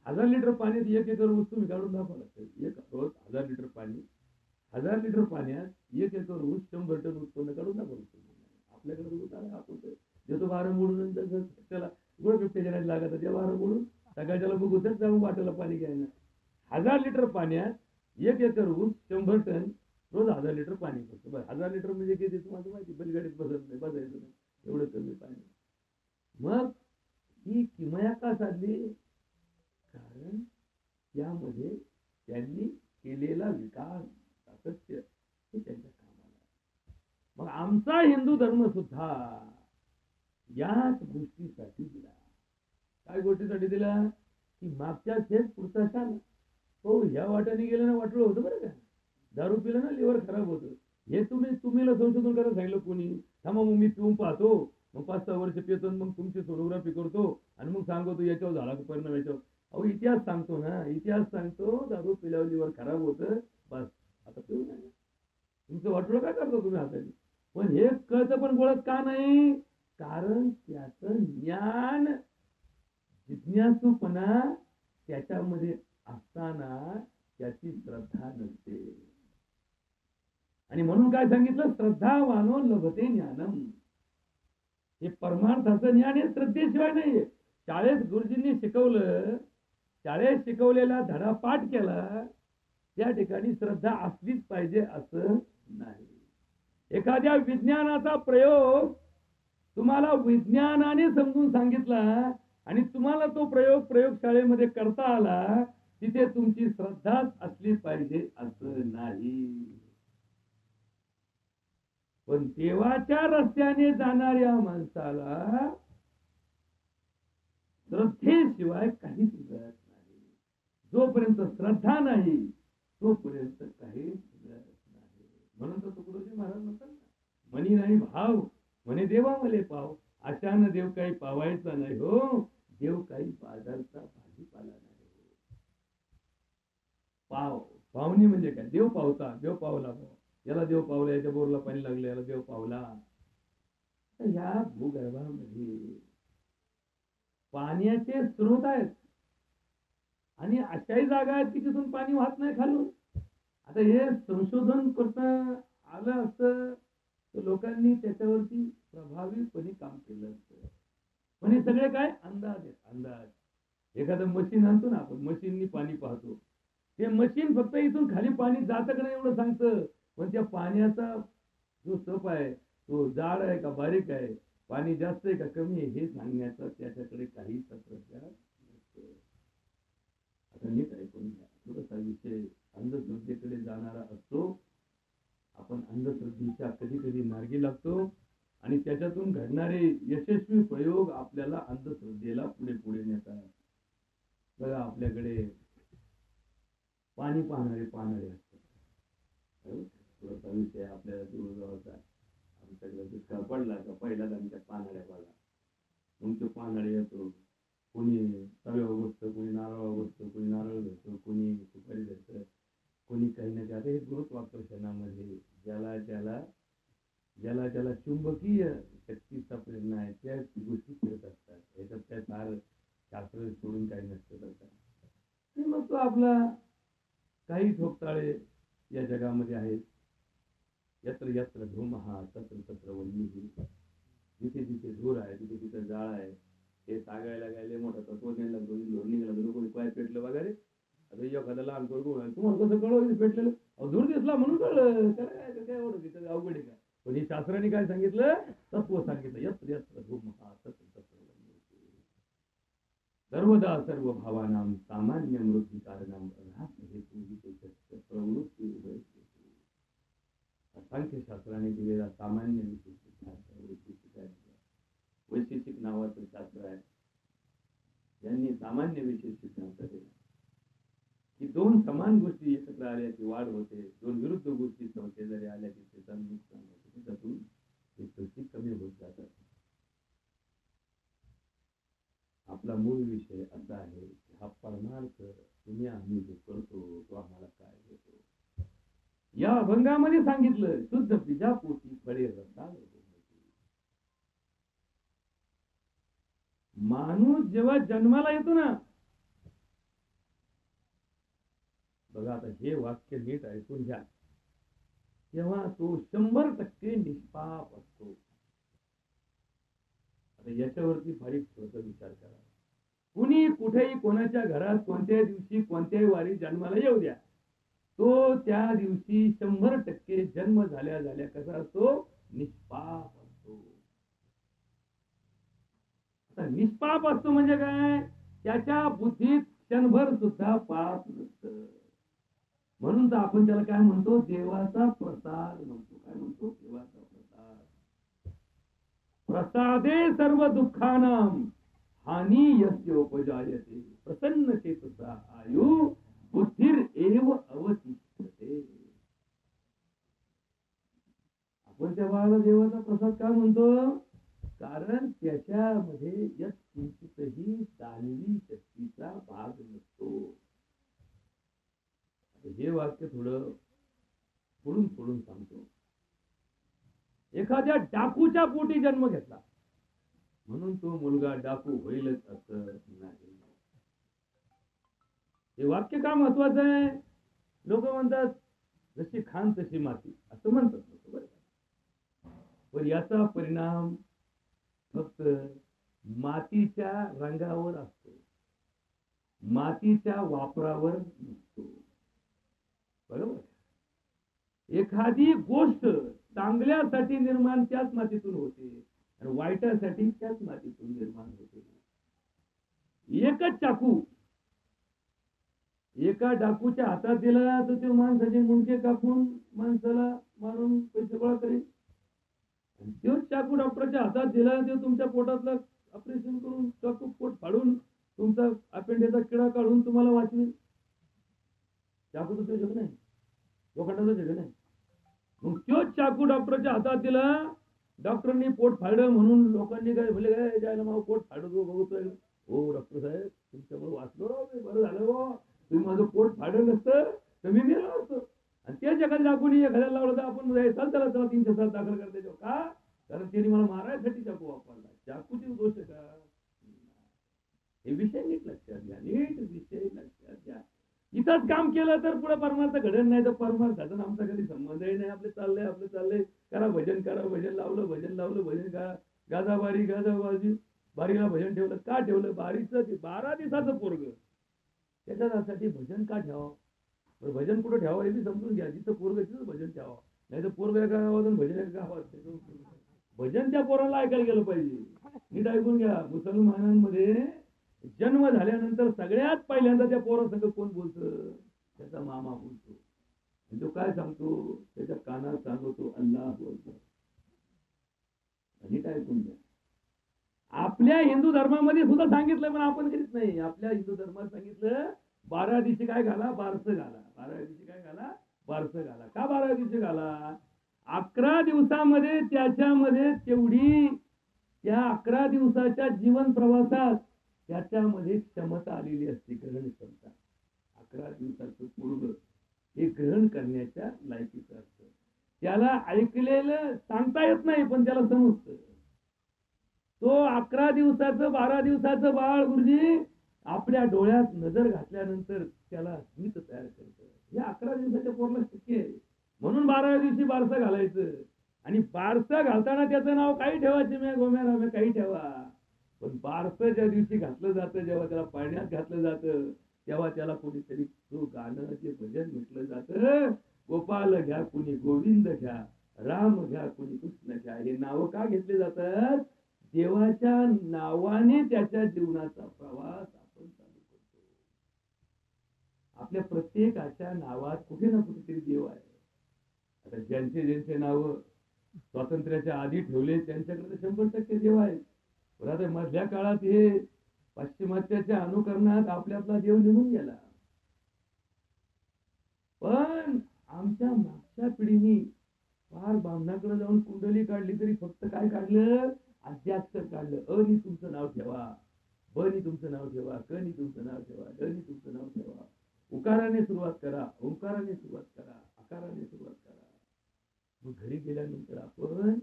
1000 लिटर पाण्यात 1 एकर ऊस तुम्ही काढून दाखवा लागतं. एक रोज 1000 लिटर पाणी, 1000 लिटर पाण्यात 1 एकर ऊस 100 टन उत्पन्न काढून दाखवलं. आपल्याकडे ऊस आला आपण देतो 12 मोडून त्याला गुळ बिबट्याच्या लागत त्या 12 मोडून सकाळच्याला मग उतरत जाऊन वाटेला पाणी घ्यायला. 1000 लिटर पाण्यात 1 एकर ऊस 100 टन रोज 1000 लिटर पाणी करतो. बरं 1000 लिटर म्हणजे किती तुम्हाला माहिती. बैलगाडीत बसायचं नाही एवढं कमी पाणी. मग ही किमया का साधली, कारण त्यामध्ये त्यांनी केलेला विकास सातत्य हे त्यांच्या कामाला. मग आमचा हिंदू धर्म सुद्धा याच गोष्टीसाठी दिला. काय गोष्टीसाठी दिला की मागच्या शेत पुढचा छान. हो ह्या वाट्याने गेलं ना वाटलं होतं बरं का. दारू पिलं ना लिव्हर खराब होतं. हे तुम्हीला संशोधन करायला सांगितलं कोणी. थांबा मग मी पिऊन पाहतो, मग 5-6 वर्ष पितो, मग तुमची सोनोग्राफी करतो आणि मग सांगतो याच्यावर झाला परिणाम याच्यावर. अहो इतिहास सांगतो ना, इतिहास सांगतो दारू पिल्यावर लिव्हर खराब होतं. बस आता पिऊ नये. तुमचं वाटलं काय करतो तुम्ही हाताने. पण हे कळतं पण गोळत का नाही, कारण त्याचं ज्ञान जिज्ञासूपणा त्याच्यामध्ये असताना त्याची श्रद्धा नसते. आणि म्हणून काय सांगितलं, श्रद्धावानो लभते ज्ञानम. हे परमार्थाचं ज्ञान हे श्रद्धेशिवाय नाहीये. शाळेत गुरुजींनी शिकवलं, शाळेत शिकवलेला धडा पाठ केला त्या ठिकाणी श्रद्धा असलीच पाहिजे असं नाही. एखाद्या विज्ञानाचा प्रयोग तुम्हाला विज्ञानाने समजून सांगितला आणि तुम्हाला तो प्रयोगशाळेमध्ये करता आला, तिथे तुमची श्रद्धाच असली पाहिजे असं नाही. पण देवाच्या रस्त्याने जाणाऱ्या माणसाला श्रद्धेशिवाय काहीच मिळत नाही. जोपर्यंत श्रद्धा नाही तोपर्यंत काहीच मिळत नाही. म्हणून तर तुकडोजी महाराज म्हणतात ना, मनी नाही भाव म्हणे देवा मले पाव, अशानं देव काही पावायचा नाही हो, देव काही बाजारचा भाजीपाला नाही. पावणी म्हणजे काय, देव पावता, देव पावला. याला देव पावला, याच्या बोरला पाणी लागलं, याला देव पावला. तर या भूगर्भामध्ये पाण्याचे स्रोत आहेत आणि अशाही जागा आहेत की तिथून पाणी वाहत नाही खालून. आता हे संशोधन करता आलं असतं तर लोकांनी त्याच्यावरती प्रभावीपणे काम केलं असतं. पण हे सगळे काय अंदाज आहेत, अंदाज. एखादं मशीन आणतो ना आपण, मशीननी पाणी पाहतो, ते मशीन फक्त इथून खाली पाणी जातं का नाही एवढं सांगतं. पण त्या पाण्याचा जो सप आहे तो जाड आहे का बारीक आहे, पाणी जास्त आहे का कमी आहे, हे सांगण्याचा त्याच्याकडे काही तंत्रज्ञान नसतं. आता नीट ऐकून घ्या. थोडासा विषय अंधश्रद्धेकडे जाणारा असतो. आपण अंधश्रद्धेच्या कधी कधी मार्गी लागतो आणि त्याच्यातून घडणारे यशस्वी प्रयोग आपल्याला अंधश्रद्धेला पुढे पुढे नेतात. बघा आपल्याकडे पाणी पाहणारे पाहणारे असतात. थोडासा विषय आपल्याला दूरगावचा. आमच्याकडे दुष्काळ पडला का पहिल्याच आमच्या पानाड्या बघा. तुमचे पानाडे येतो, कोणी तव्यावर बसतं, कोणी नारळावर बसतं, कोणी नारळ धरतं, कोणी सुपारी धरतं, कोणी काही नाही. आता हे गुरुत्वाकर्षणामध्ये ज्याला ज्याला ज्याला ज्याला चुंबकीय शक्तीचा प्रेरणा आहे त्या गोष्टी करत असतात. याच्यात काय फार शास्त्र सोडून काही नसतं. आणि मग तो आपला काही ठोकताळे या जगामध्ये आहेत. यत्र यत्र धूमः तत्र तत्र वह्निः. जिथे जिथे धूर आहे तिथे तिथे जाळ आहे. हे सांगायला गेले मोठा तत्वज्ञानला धोरण निघाला लोक काय पेटलं बघा रे. आता एखादा लहान पोरगं तुम्हाला कसं कळलं पेटलेलं. धूर दिसला म्हणून कळलं. काय काय एवढं तिथं अवघड आहे का. पण हे शास्त्राने काय सांगितलं, तत्व सांगितलं. यत्र यत्र धूमः तत्र तत्र वह्निः. सर्वदा सर्व भावानां सामान्य मृत्यू कारणां हेतू विशेषस्य प्रवृत्ती उभयते. सांख्य शास्त्राने दिलेला सामान्य विशेष सिद्धांत वैशेषिक नावाचं शास्त्र आहे. यांनी सामान्य विशेष सिद्धांत दिला की दोन समान गोष्टी एकत्र आल्या की वाढ होते, दोन विरुद्ध गोष्टी शेजारी आल्या की त्याचा नुकसान होते. त्यातून ते सृष्टी कमी होत जातात. आपला मूळ विषय असा आहे की हा परमार्थ तुम्ही आम्ही जो करतो तो आम्हाला काय देतो. या अभंगामध्ये सांगितलं शुद्ध बीजापोटी फळे रसाळ. माणूस जेव्हा जन्माला येतो ना, बघा आता हे वाक्य नीट ऐकून घ्या, तेव्हा तो 100% निष्पाप असतो. आता याच्यावरती फारीक थोडं विचार करा. कुणी कुठेही कोणाच्या घरात कोणत्याही दिवशी कोणत्याही वारी जन्माला येऊ द्या, तो त्या दिवशी 100% जन्म झाल्या झाल्या कसा असतो, निष्पाप असतो. आता निष्पाप असतो म्हणजे काय, त्याच्या बुद्धीत क्षणभर सुद्धा पाप नसतं. म्हणून तर आपण त्याला काय म्हणतो, देवाचा प्रसाद म्हणतो. काय म्हणतो, देवाचा प्रसाद. प्रसादे सर्व दुःखानां हानी यस्य उपजायते प्रसन्न चेतसा आयु बुद्धिर एव अवतिष्ठते. आपण त्या बाळाला देवाचा प्रसाद का म्हणतो, कारण त्याच्यामध्ये यत् किंचितही दानवी शक्तीचा भाग नसतो. हे वाक्य थोडं फोडून फोडून सांगतो. एखाद्या डाकूच्या पोटी जन्म घेतला म्हणून तो मुलगा डाकू होईलच असं नाही. हे वाक्य का महत्वाचं आहे, लोक म्हणतात जशी खान तशी माती असं म्हणतात लोक, बरं. पण याचा परिणाम फक्त मातीच्या रंगावर असतो, मातीच्या वापरावर नसतो. बरोबर. एखादी गोष्ट चांगल्यासाठी निर्माण त्याच मातीतून होते आणि वाईटासाठी त्याच मातीतून निर्माण होते. एकच चाकू एका डाकूच्या हातात दिला तर ते माणसाचे मुंडके कापून माणसाला मारून पैसे गोळा करेल. तोच चाकू डॉक्टरच्या हातात दिला तो तुमच्या पोटातलं ऑपरेशन करून चाकू पोट फाडून तुमचा अपेंडिक्सचा किडा काढून तुम्हाला वाचवेल. चाकू तर जग नाही, लोखंडाचं जग नाही. मग तोच चाकू डॉक्टरच्या हातात दिला, डॉक्टरनी पोट फाडलं म्हणून लोकांनी काय भले काय जायला मग पोट फाडतो बघतोय. हो डॉक्टर साहेब तुमच्यामुळे वाचलो राव, बरं झालं हो, तुम्ही माझं पोट फाडलं नसतं तर मी मेलो असतो. आणि त्या जगात दाखवून एखाद्याला लावलं तर आपण चल त्याला 307 दाखल करते का, कारण त्यांनी मला मारायसाठी चाकू वापरला. चाकूची गोष्ट का, हे विषय नीट लक्षात घ्या, नीट विषय लक्षात घ्या. इथंच काम केलं तर पुढे परमार्थ घडेल, नाही तर परमार्थाचा आमचा कधी संबंधही नाही. आपलं चाललंय करा भजन, करा भजन लावलं भजन करा, गाजाबाजी बारीला भजन ठेवलं. का ठेवलं, बारीचं 12 दिवसाचं पोरग त्याच्यासाठी भजन का ठेवावं. भजन कुठं ठेवावं हे बी समजून घ्या. जिथं पोरग तिथं भजन ठेवावं, नाही तर पोरग एका गावात भजन एका गावात. भजन त्या पोराला ऐकायला गेलं पाहिजे. नीट ऐकून घ्या, मुसलमानांमध्ये जन्म झाल्यानंतर सगळ्यात पहिल्यांदा त्या पोरासंग कोण बोलतं, त्याचा मामा बोलतो. तो काय सांगतो, त्याच्या कानात सांगतो अल्लाह बोलतो. नीट ऐकून घ्या. आपल्या हिंदू धर्मामध्ये सुद्धा सांगितलं पण आपण करीत नाही. आपल्या हिंदू धर्मात सांगितलं 12 दिवशी काय घाला, बारसं घाला. 12 दिवशी काय घाला, बारसं घाला. का 12 दिवशी घाला, 11 दिवसामध्ये त्याच्यामध्ये तेवढी त्या 11 दिवसाच्या जीवन प्रवासात त्याच्यामध्ये क्षमता आलेली असते, ग्रहण क्षमता. 11 दिवसाचं पूर्ण हे ग्रहण करण्याच्या लायकीचं असतं. त्याला ऐकलेलं सांगता येत नाही पण त्याला समजतं. तो 11 दिवसाचं 12 दिवसाचं बाळ गुरुजी आपल्या डोळ्यात नजर घातल्यानंतर त्याला स्मित तयार करतं. या 11 दिवसाच्या पोराला शक्य आहे. म्हणून 12व्या दिवशी बारसं घालायचं. आणि बारसं घालताना त्याचं नाव काही ठेवा, चिम्या गोम्या नाव काही ठेवा, पण बारसं ज्या दिवशी घातलं जातं, जेव्हा त्याला पाळण्यात घातलं जातं, तेव्हा त्याला कोणीतरी तो गाणं जे भजन म्हटलं जातं, गोपाल घ्या कुणी गोविंद घ्या, राम घ्या कुणी कृष्ण घ्या. हे नाव का घेतले जातात? देवाच्या नावाने त्याच्या जीवनाचा प्रवास आपण चालू करतो. आपल्या प्रत्येकाच्या नावात कुठे ना कुठेतरी देव आहे. आता ज्यांचे ज्यांचे नाव स्वातंत्र्याच्या आधी ठेवले त्यांच्याकडे 100% देव आहे. पण आता मधल्या काळात हे पाश्चिमात्याच्या अनुकरणात आपल्यातला देव निघून गेला. पण आमच्या मागच्या पिढीने फार बामणाकडे जाऊन कुंडली काढली तरी फक्त काय काढलं? अध्याक्षर काढलं. अ नी तुमचं नाव ठेवा, ब नी तुमचं नाव ठेवा, क नी तुमचं नाव ठेवा, ड नी तुमचं नाव ठेवा. उकाराने सुरुवात करा, ओंकाराने सुरुवात करा, आकाराने सुरुवात करा. मग घरी गेल्यानंतर आपण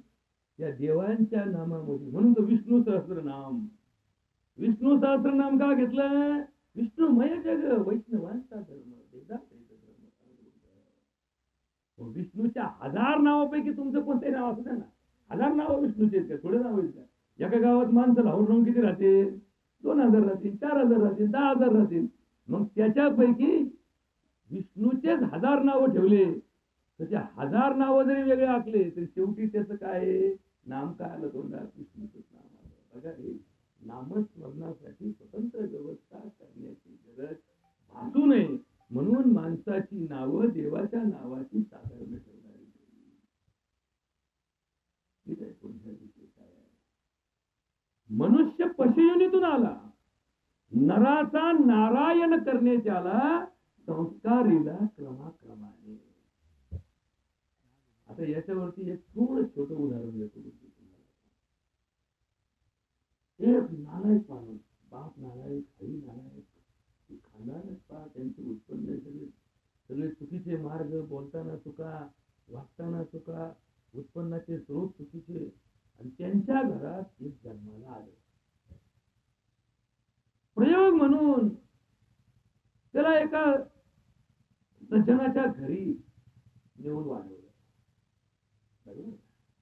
त्या देवांच्या नामामध्ये, म्हणून तो विष्णू सहस्त्रनाम. विष्णू सहस्त्रनाम का घेतलं? विष्णुमय जग वैष्णवांचा धर्म, वेदांचा धर्म. विष्णूच्या 1000 नावापैकी तुमचं कोणते नाव असू द्या ना, 1000 नाव विष्णूचे आहेत का? थोडे नाव आहेत का? एका गावात माणसं राहून किती राहतील? 2000 राहतील, 4000 राहतील, 10,000 राहतील. मग त्याच्यापैकी विष्णूचेच 1000 नावं ठेवले, त्याचे 1000 नावं जरी वेगळे आखले तरी शेवटी त्याचं काय नाम काय आलं? तोंडात विष्णूचंच नाम आलं. बघा, हे नामस्मरणासाठी स्वतंत्र व्यवस्था करण्याची गरज भासू नये म्हणून माणसाची नावं देवाच्या नावाची साधर्म्य ठेवणारी. ठीक आहे. पुढचा विषय काय आहे? मनुष्य पशुयोनीतून आला, नराचा नारायण करणे त्याला, संस्कारीला क्रमाक्रमाने. आता याच्यावरती एक थोडं छोटं उदाहरण देतो तुम्हाला. एक नालायक माणूस, बाप नालायक, आई नालायक, खानदानच पहा, त्यांचे उत्पन्न सगळे चुकीचे मार्ग, बोलताना चुका, वागताना चुका, उत्पन्नाचे स्रोत चुकीचे. आणि त्यांच्या घरात एक जन्माला आले. प्रयोग म्हणून त्याला एका सज्जनाच्या घरी नेऊन वाढवलं.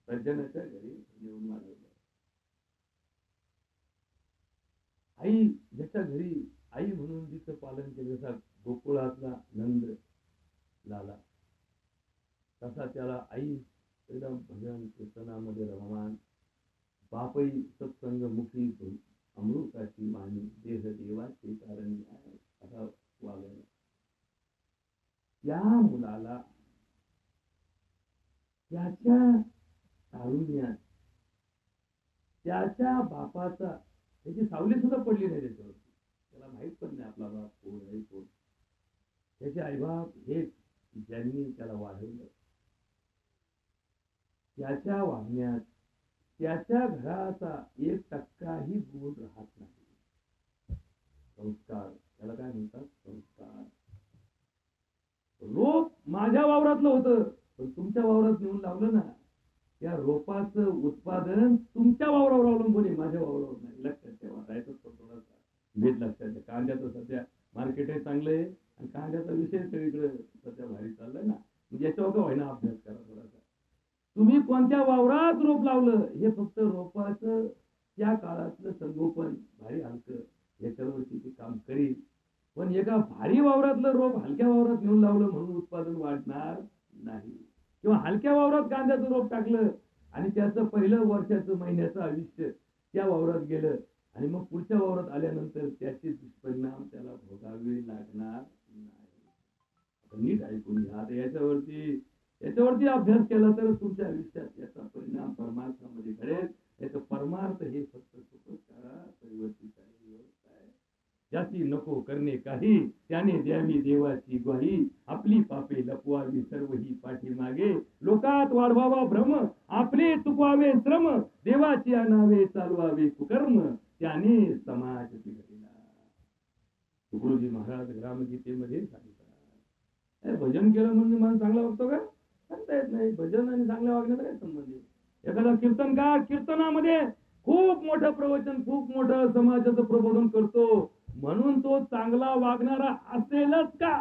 सज्जनाच्या घरी नेऊन वाढवलं. आई ज्याच्या घरी आई म्हणून जिचं पालन केलं, जसा गोकुळातला नंद लाला, तसा त्याला आई एकदम भजन कीर्तनामध्ये रममान, बापही सत्संग मुखी अमृताची वाणी, देह देवाचे कारण असा वागला. त्या मुलाला त्याच्या तारुण्यात त्याच्या बापाचा, त्याची सावली सुद्धा पडली नाही त्याच्यावरती, त्याला माहित पण नाही आपला बाप कोण आहे कोण. त्याचे आईबाप हेच ज्यांनी त्याला वाढवलं. त्याच्या वागण्यात त्याच्या घराचा 1% गुण राहत नाही. संस्कार, त्याला काय म्हणतात? संस्कार. रोप माझ्या वावरातलं होतं, पण तुमच्या वावरात नेऊन लावलं ना, त्या रोपाचं उत्पादन तुमच्या वावरावर अवलंबून आहे, माझ्या वावरावर नाही. लक्षात ठेवा. राहायचं थोडासा भेद लक्षात ठेवा. कांद्याचं सध्या मार्केट आहे चांगलं आहे, आणि कांद्याचा विषय सगळीकडे सध्या भारी चाललाय ना, म्हणजे याच्यावर का व्हायना अभ्यास करा थोडासा. तुम्ही कोणत्या वावरात रोप लावलं हे फक्त रोपाचं त्या काळातलं संगोपन भारी हलकं याच्यावरती ते काम करील. पण एका भारी वावरातलं रोप हलक्या वावरात नेऊन लावलं म्हणून उत्पादन वाढणार नाही. किंवा हलक्या वावरात कांद्याचं रोप टाकलं आणि त्याचं पहिलं वर्षाचं महिन्याचं आयुष्य त्या वावरात गेलं आणि मग पुढच्या वावरात आल्यानंतर त्याचे दुष्परिणाम त्याला भोगावे लागणार नाही. आता नीट ऐकून घ्या. आता याच्यावरती अभ्यास केला तर तुमच्या आयुष्यात याचा परिणाम परमार्थामध्ये घडेल. याचं परमार्थ हे फक्त सुखकारा परिवर्तिताची व्यवस्था आहे. ज्याची नको करणे काही, त्याने द्यावी देवाची ग्वाही, आपली पापे लपवावी सर्व ही पाठीमागे, लोकात वाढवावा भ्रम, आपले चुकवावे श्रम, देवाची आणावे चालवावे कुकर्म, त्याने समाज बिघडला. तुकडोजी महाराज ग्रामगीतेमध्ये सांगतात, भजन केलं म्हणजे मन चांगला वागतो का? सांगता येत नाही. भजन आणि चांगल्या वागण्याचा काय संबंध आहे? एखादा कीर्तनकार कीर्तनामध्ये खूप मोठं प्रवचन, खूप मोठं समाजाचं प्रबोधन करतो म्हणून तो चांगला वागणारा असेलच का?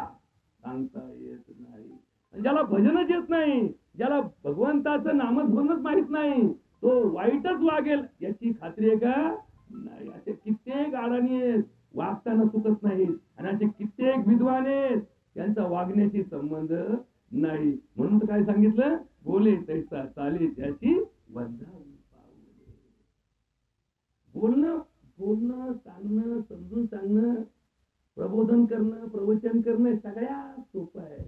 सांगता येत नाही. ज्याला भजनच येत नाही, ज्याला भगवंताचं नामस्मरणच माहित नाही, तो वाईटच वागेल याची खात्री आहे का? नाही. असे कित्येक अडाणी आहेत, वागताना चुकत नाहीत, आणि असे कित्येक विद्वान आहेत, त्यांचा वागण्याशी संबंध नाही. म्हणून तर काय सांगितलं, बोले तैसा चाले त्याची वंदावून पाऊले. बोलणं बोलणं सांगणं, समजून सांगणं, प्रबोधन करणं, प्रवचन करणं सगळ्यात सोपं आहे.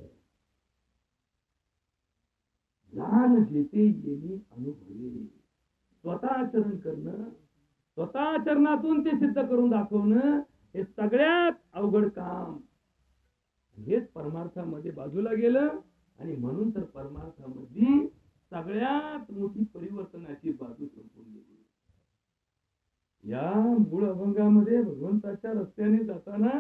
ज्ञान जेथे येणे अनुभवे, स्वतः आचरण करणं, स्वतः आचरणातून ते सिद्ध करून दाखवणं, हे सगळ्यात अवघड काम. हेच परमार्थामध्ये बाजूला गेलं, आणि म्हणून तर परमार्थामध्ये सगळ्यात मोठी परिवर्तनाची बाजू संपून गेली. या मूळ अभंगामध्ये भगवंताच्या रस्त्याने जाताना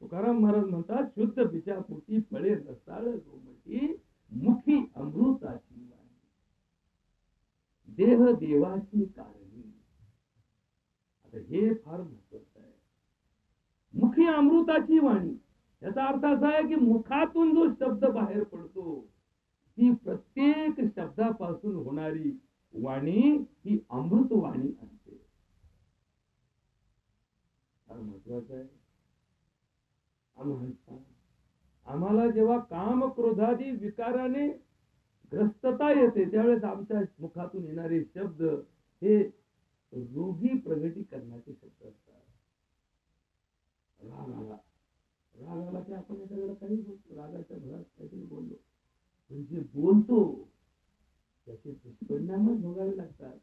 तुकाराम महाराज म्हणतात, शुद्ध बिचा पोटी फळे रसाळ गोमटी, मुखी अमृताची वाणी, देह देवाची कारणी. आता हे फार महत्वाचं आहे. मुखी अमृताची वाणी, याचा अर्थ असा आहे की मुखातून जो शब्द बाहेर पडतो, ती प्रत्येक शब्दापासून होणारी वाणी ही अमृत वाणी असते. फार महत्वाचं आहे. आम्हाला जेव्हा काम क्रोधादी विकाराने ग्रस्तता येते, त्यावेळेस आमच्या मुखातून येणारे शब्द हे रोगी प्रगती करण्याचे शब्द असतात. राग आला की आपण एखाद्याला काही बोलतो, रागाच्या भरात काहीतरी बोललो, पण जे बोलतो त्याचे दुष्परिणामच भोगावे लागतात.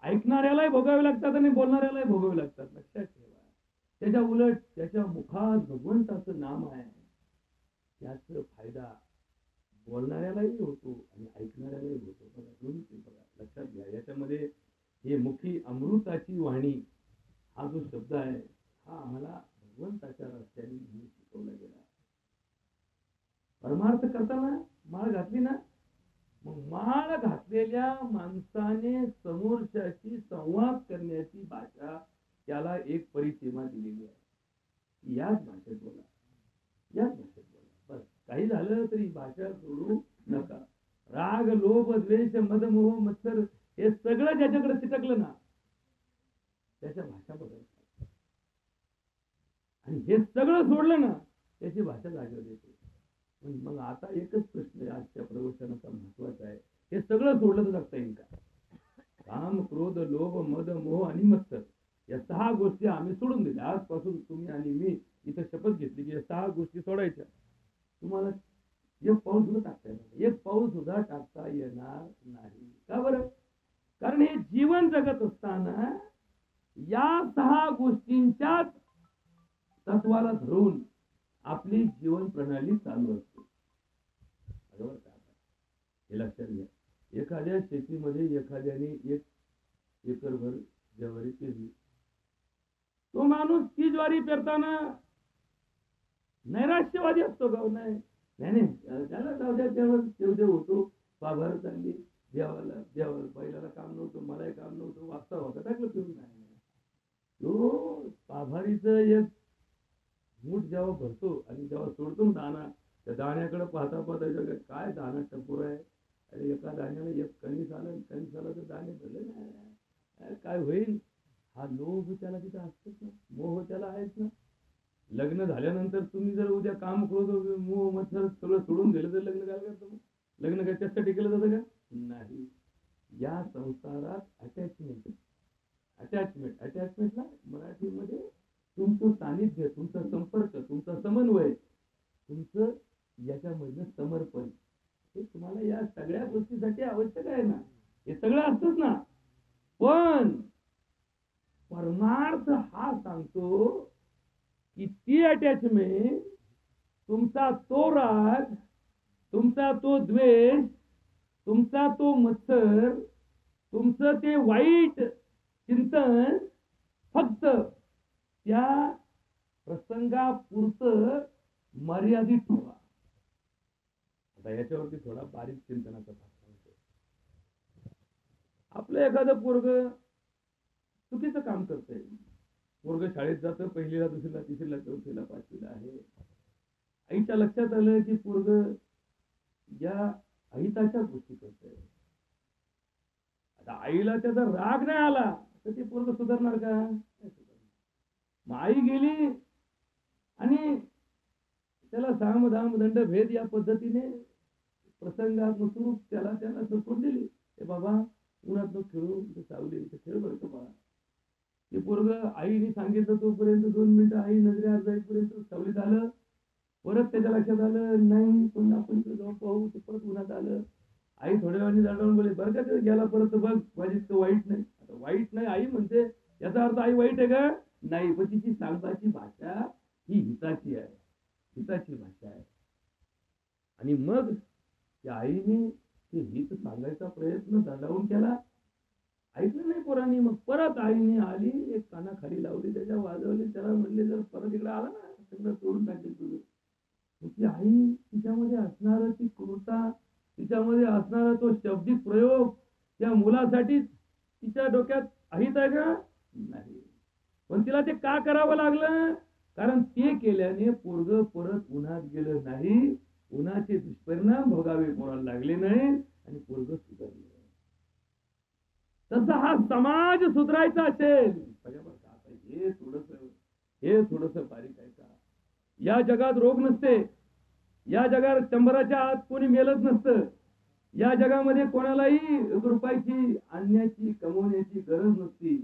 ऐकणाऱ्यालाही भोगावे लागतात आणि बोलणाऱ्यालाही भोगावे लागतात. लक्षात ठेवा. त्याच्या उलट त्याच्या मुखात भगवंताचं नाम आहे, त्याचा फायदा बोलणाऱ्यालाही होतो आणि ऐकणाऱ्यालाही होतो. बघा, दोन्ही बघा, लक्षात घ्या. याच्यामध्ये हे मुखी अमृताची वाणी हा जो शब्द आहे, हा आम्हाला भगवंताच्या रस्त्याने शिकवला गेला. परमार्थ करताना माळ घातली ना, मग माळ घातलेल्या माणसाने समोरच्याशी संवाद करण्याची भाषा, त्याला एक परिसीमा दिलेली आहे. याच भाषेत बोला, याच भाषेत बोला. बस, काही झालं तरी भाषा सोडू नका. राग, लोभ, द्वेष, मद, मोह, मत्सर हे सगळं ज्याच्याकडे चिटकलं ना, त्याच्या भाषा बदलतात. आणि हे सगळं सोडलं ना, त्याची भाषा जागेवर येते. मग आता एकच प्रश्न आजच्या प्रवचनाचा महत्वाचा आहे, हे सगळं सोडलं तर जगता येईल का? काम, क्रोध, लोभ, मद, मोह आणि मत्सर या 6 गोष्टी आम्ही सोडून दिल्या. आजपासून तुम्ही आणि मी इथं शपथ घेतली की या 6 गोष्टी सोडायच्या. तुम्हाला एक पाऊल सुद्धा टाकता येणार, एक पाऊल सुद्धा टाकता येणार नाही. का बरं? कारण हे जीवन जगत असताना या 6 गोष्टींच्याच तत्वाला धरून आपली जीवन प्रणाली चालू असते. बरोबर का? हे लक्षात घ्या. एखाद्या शेतीमध्ये एखाद्याने 1 एकरभर ज्वारी पेरली, तो माणूस ती ज्वारी पेरताना नैराश्यवादी असतो का? नाही, त्याला जाऊ द्या, तेवढे होतो, पाभार चालली, देवाला बैलाला काम नव्हतं, मलाही काम नव्हतं, वाचता होता, टाकलं फिरून. नाही, तो पाभारीचं एक मूठ जेव्हा भरतो आणि जेव्हा सोडतो दाणा, त्या दाण्याकडे पाहता पाहता काय दाणा टपोर आहे, आणि एका दाण्याला एक कणीस आलं, कणीस आलं तर दाणे भरले नाही, काय होईल? हा लोभ त्याला तिथं असतोच ना, मोह त्याला आहेच ना. लग्न झाल्यानंतर तुम्ही जर उद्या काम क्रोध मोह मत्सर सगळं सोडून गेलं तर लग्न काय करतो? लग्न काय त्याच्यासाठी केलं जातं का? नाही. या संसारात अटॅचमेंटला मराठीमध्ये तुमचं सानिध्य, तुमचा संपर्क, तुमचा समन्वय, तुमचं याच्यामधलं समर्पण, हे तुम्हाला या सगळ्या गोष्टीसाठी आवश्यक आहे ना. हे सगळं असतंच ना. पण परमार्थ हा सांगतो की ती अटॅचमेंट, तुमचा तो राग, तुमचा तो द्वेष, तुमचा तो मत्सर, तुमचं ते वाईट चिंतन फक्त त्या प्रसंगापुरतं मर्यादित ठेवा. आता याच्यावरती थोडा बारीक चिंतनाचा भाग सांगतो. आपलं एखादं पोरग चुकीचं काम करतंय. पोरग शाळेत जातं, 1ली ला, 2री ला, 3री ला, 4थी ला, 5वी ला आहे. आईच्या लक्षात आलं की पोरग या अहिताच्या गोष्टी करतोय. आता आईला त्याचा राग नाही आला तर ते पोरग सुधारणार का? नाही सुधारणार. मग आई गेली आणि त्याला साम दाम दंड भेद या पद्धतीने प्रसंगानुरूप त्याला सोडून दिली. हे बाबा उन्हात नको खेळू, सावली खेळ बरं का बाळा. ते पोरग आईने सांगितलं तोपर्यंत 2 मिनिटं आई नजरे जाईपर्यंत सावलीत आलं. परत त्याच्या लक्षात आलं नाही पुन्हा आपण जाऊन पाहू. ते परत उन्हात आलं. आई थोड्या वेळाने जाणवून बोले बरं का ते गेला परत बघ माझी इतकं वाईट नाही. आता वाईट नाही आई म्हणते याचा अर्थ आई वाईट आहे का? नाही, पण तिची सांगताची भाषा ही हिताची आहे, हिताची भाषा आहे. आणि मग त्या आईने ते हित सांगायचा प्रयत्न दंडावून केला. ऐकलं नाही पोरांनी. मग परत आईने आली, एक कानाखाली लावली, त्याच्या वाजवली, त्याला म्हणले जर परत इकडे आला ना सगळं तोडून टाकेल तुझं. ती आई तिच्यामध्ये असणारं ती क्रूरता, तिच्यामध्ये असणारा तो शब्दिक प्रयोग त्या मुलासाठी तिच्या डोक्यात अहित आहे का? नाही. पण तिला ते का करावं लागलं? कारण ते केल्याने पोरग परत उन्हात गेलं नाही, उन्हाचे दुष्परिणाम भोगावे कोणाला लागले नाही आणि पोरग सुधारलं. तसा हा समाज सुधारायचा असेल हे थोडस बारीक आहे का? या जगात रोग नसते, या जगात 100च्या आत कोणी मेलच नसतं. या जगामध्ये कोणालाही रुपयाची आणण्याची कमवण्याची गरज नसती.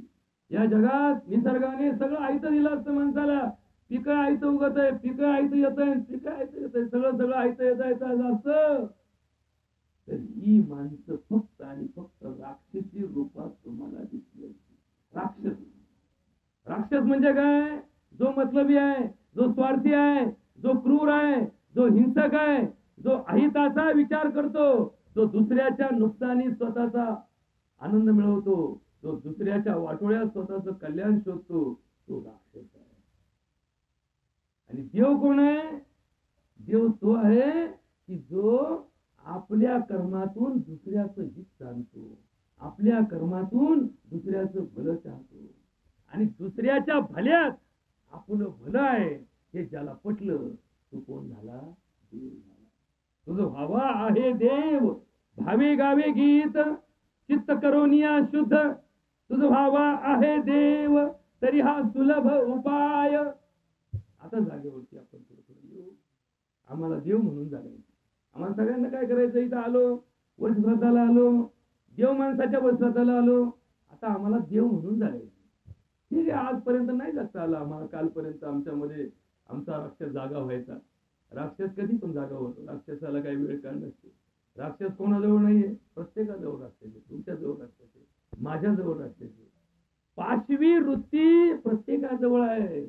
या जगात निसर्गाने सगळं आयतं दिलं असतं माणसाला. पिकं आयतं उगत आहे, पिकं आयतं येत आहे, पिकं आयतं येत आहे, सगळं आयतं येत असतं. तर ही माणसं फक्त आणि फक्त राक्षसी रूपात तुम्हाला दिसली. राक्षस, राक्षस म्हणजे काय? जो मतलबी आहे, जो स्वार्थी आहे, जो क्रूर आहे, जो हिंसक आहे, जो अहिताचा विचार करतो, जो दुसऱ्याच्या नुकसानी स्वतःचा आनंद मिळवतो, जो दुसऱ्याच्या वाटोळ्यात स्वतःचं कल्याण शोधतो, तो राक्षस आहे. आणि देव कोण आहे? देव तो आहे की जो आपल्या कर्मातून दुसऱ्याचं हित जाणतो, आपल्या कर्मातून दुसऱ्याचं भलं चाहतो आणि दुसऱ्याच्या भल्यात आपलं भलं आहे हे ज्याला पटलं तो कोण झाला? देव झाला. तुझं व्हावा आहे देव, भावे गावे गीत, चित्त करोनिया शुद्ध. तुझं व्हावा आहे देव, तरी हा सुलभ उपाय. आता जागेवरती आपण थोडं येऊ. आम्हाला देव म्हणून जागायचं. आम्हाला सगळ्यांना काय करायचं? इथं आलो, वर्षश्राद्धाला आलो, देव माणसाच्या वर्षश्राद्धाला आलो, आता आम्हाला देव म्हणून जागायचं. ठीक आहे, आजपर्यंत नाही जागता आलं आम्हाला. कालपर्यंत आमच्यामध्ये आमचा राक्षस जागा व्हायचा. राक्षस कधी पण जागा होतो. राक्षसाला काही वेळ काळ नसते. राक्षस कोणाजवळ नाहीये, प्रत्येकाजवळ राक्षस आहे. तुमच्याजवळ राक्षस आहे, माझ्याजवळ राक्षस आहे. 5वी वृत्ती प्रत्येकाजवळ आहे.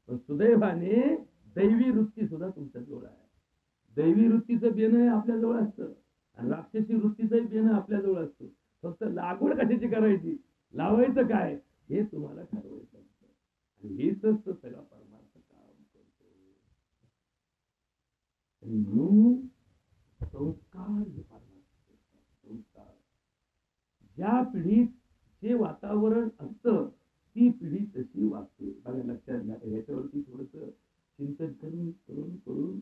पण सुदैवाने दैवी वृत्ती सुद्धा तुमच्याजवळ आहे. दैवी वृत्तीचं बेन आपल्याजवळ असतं आणि राक्षसी वृत्तीचंही बेन आपल्याजवळ असतं. फक्त लागवड कशाची करायची, लावायचं काय हे तुम्हाला ठरवायचं असतं. आणि हेच सगळा परमार्थ काम करतो. म्हणून संस्कार हे परमार्थ. संस्कार ज्या पिढीत जे वातावरण असतं ती पिढी तशी वागते. बघा, लक्षात घ्या. ह्याच्यावरती थोडस चिंतन करून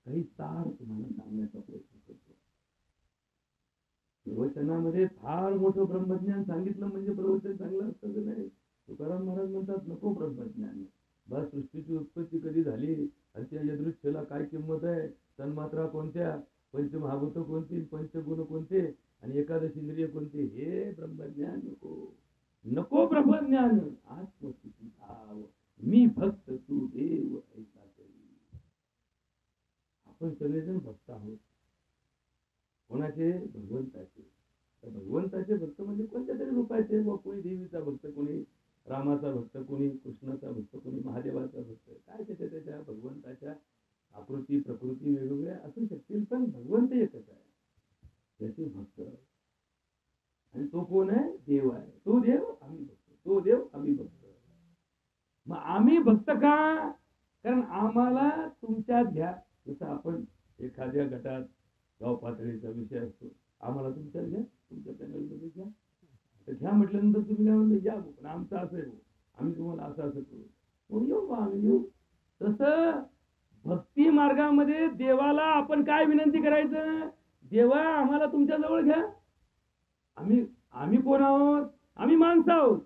काही सार तुम्हाला सांगण्याचा प्रयत्न करतो. प्रवचनामध्ये फार मोठं ब्रह्मज्ञान सांगितलं म्हणजे प्रवचन चांगलं असतं की नाही? तुकाराम महाराज म्हणतात नको ब्रह्मज्ञान. बस सृष्टीची उत्पत्ती कधी झाली आणि त्या यदृच्छेला काय किंमत आहे, तन्मात्रा कोणत्या, पंचमहाभूत कोणती, पंचगुण कोणते आणि एकादश इंद्रिय कोणते, हे ब्रह्मज्ञान नको. नको ब्रह्मज्ञान. आत्मस्थिती भाव, मी भक्त तू देव ऐसा करी. आपण सगळेजण भक्त आहोत. कोणाचे? भगवंताचे. तर भगवंताचे भक्त म्हणजे कोणत्या तरी रूपाचे. कोणी देवीचा भक्त, कोणी रामाचा भक्त, कोणी कृष्णाचा भक्त, कोणी महादेवाचा भक्त. काय त्याच्या भगवंताच्या आकृती प्रकृती वेगवेगळ्या असू शकतील, पण भगवंत एकच आहे. त्याचे भक्त. आणि तो कोण आहे? देव आहे. तो देव आम्ही भक्त, तो देव आम्ही भक्त. मग आम्ही भक्त का? कारण आम्हाला तुमच्यात घ्या. जसं आपण एखाद्या गटात गाव पातळीचा विषय असतो, आम्हाला तुमच्यात घ्या, तुमच्या पॅनलमध्ये घ्या. तर घ्या म्हटल्यानंतर तुम्ही काय म्हणले, या पण आमचं असं आहे, आम्ही तुम्हाला असं करू, मग येऊ बा आम्ही येऊ. तसं भक्ती मार्गामध्ये देवाला आपण काय विनंती करायचं? देवा आम्हाला तुमच्या जवळ घ्या. आम्ही आम्ही कोण आहोत? आम्ही माणसं आहोत.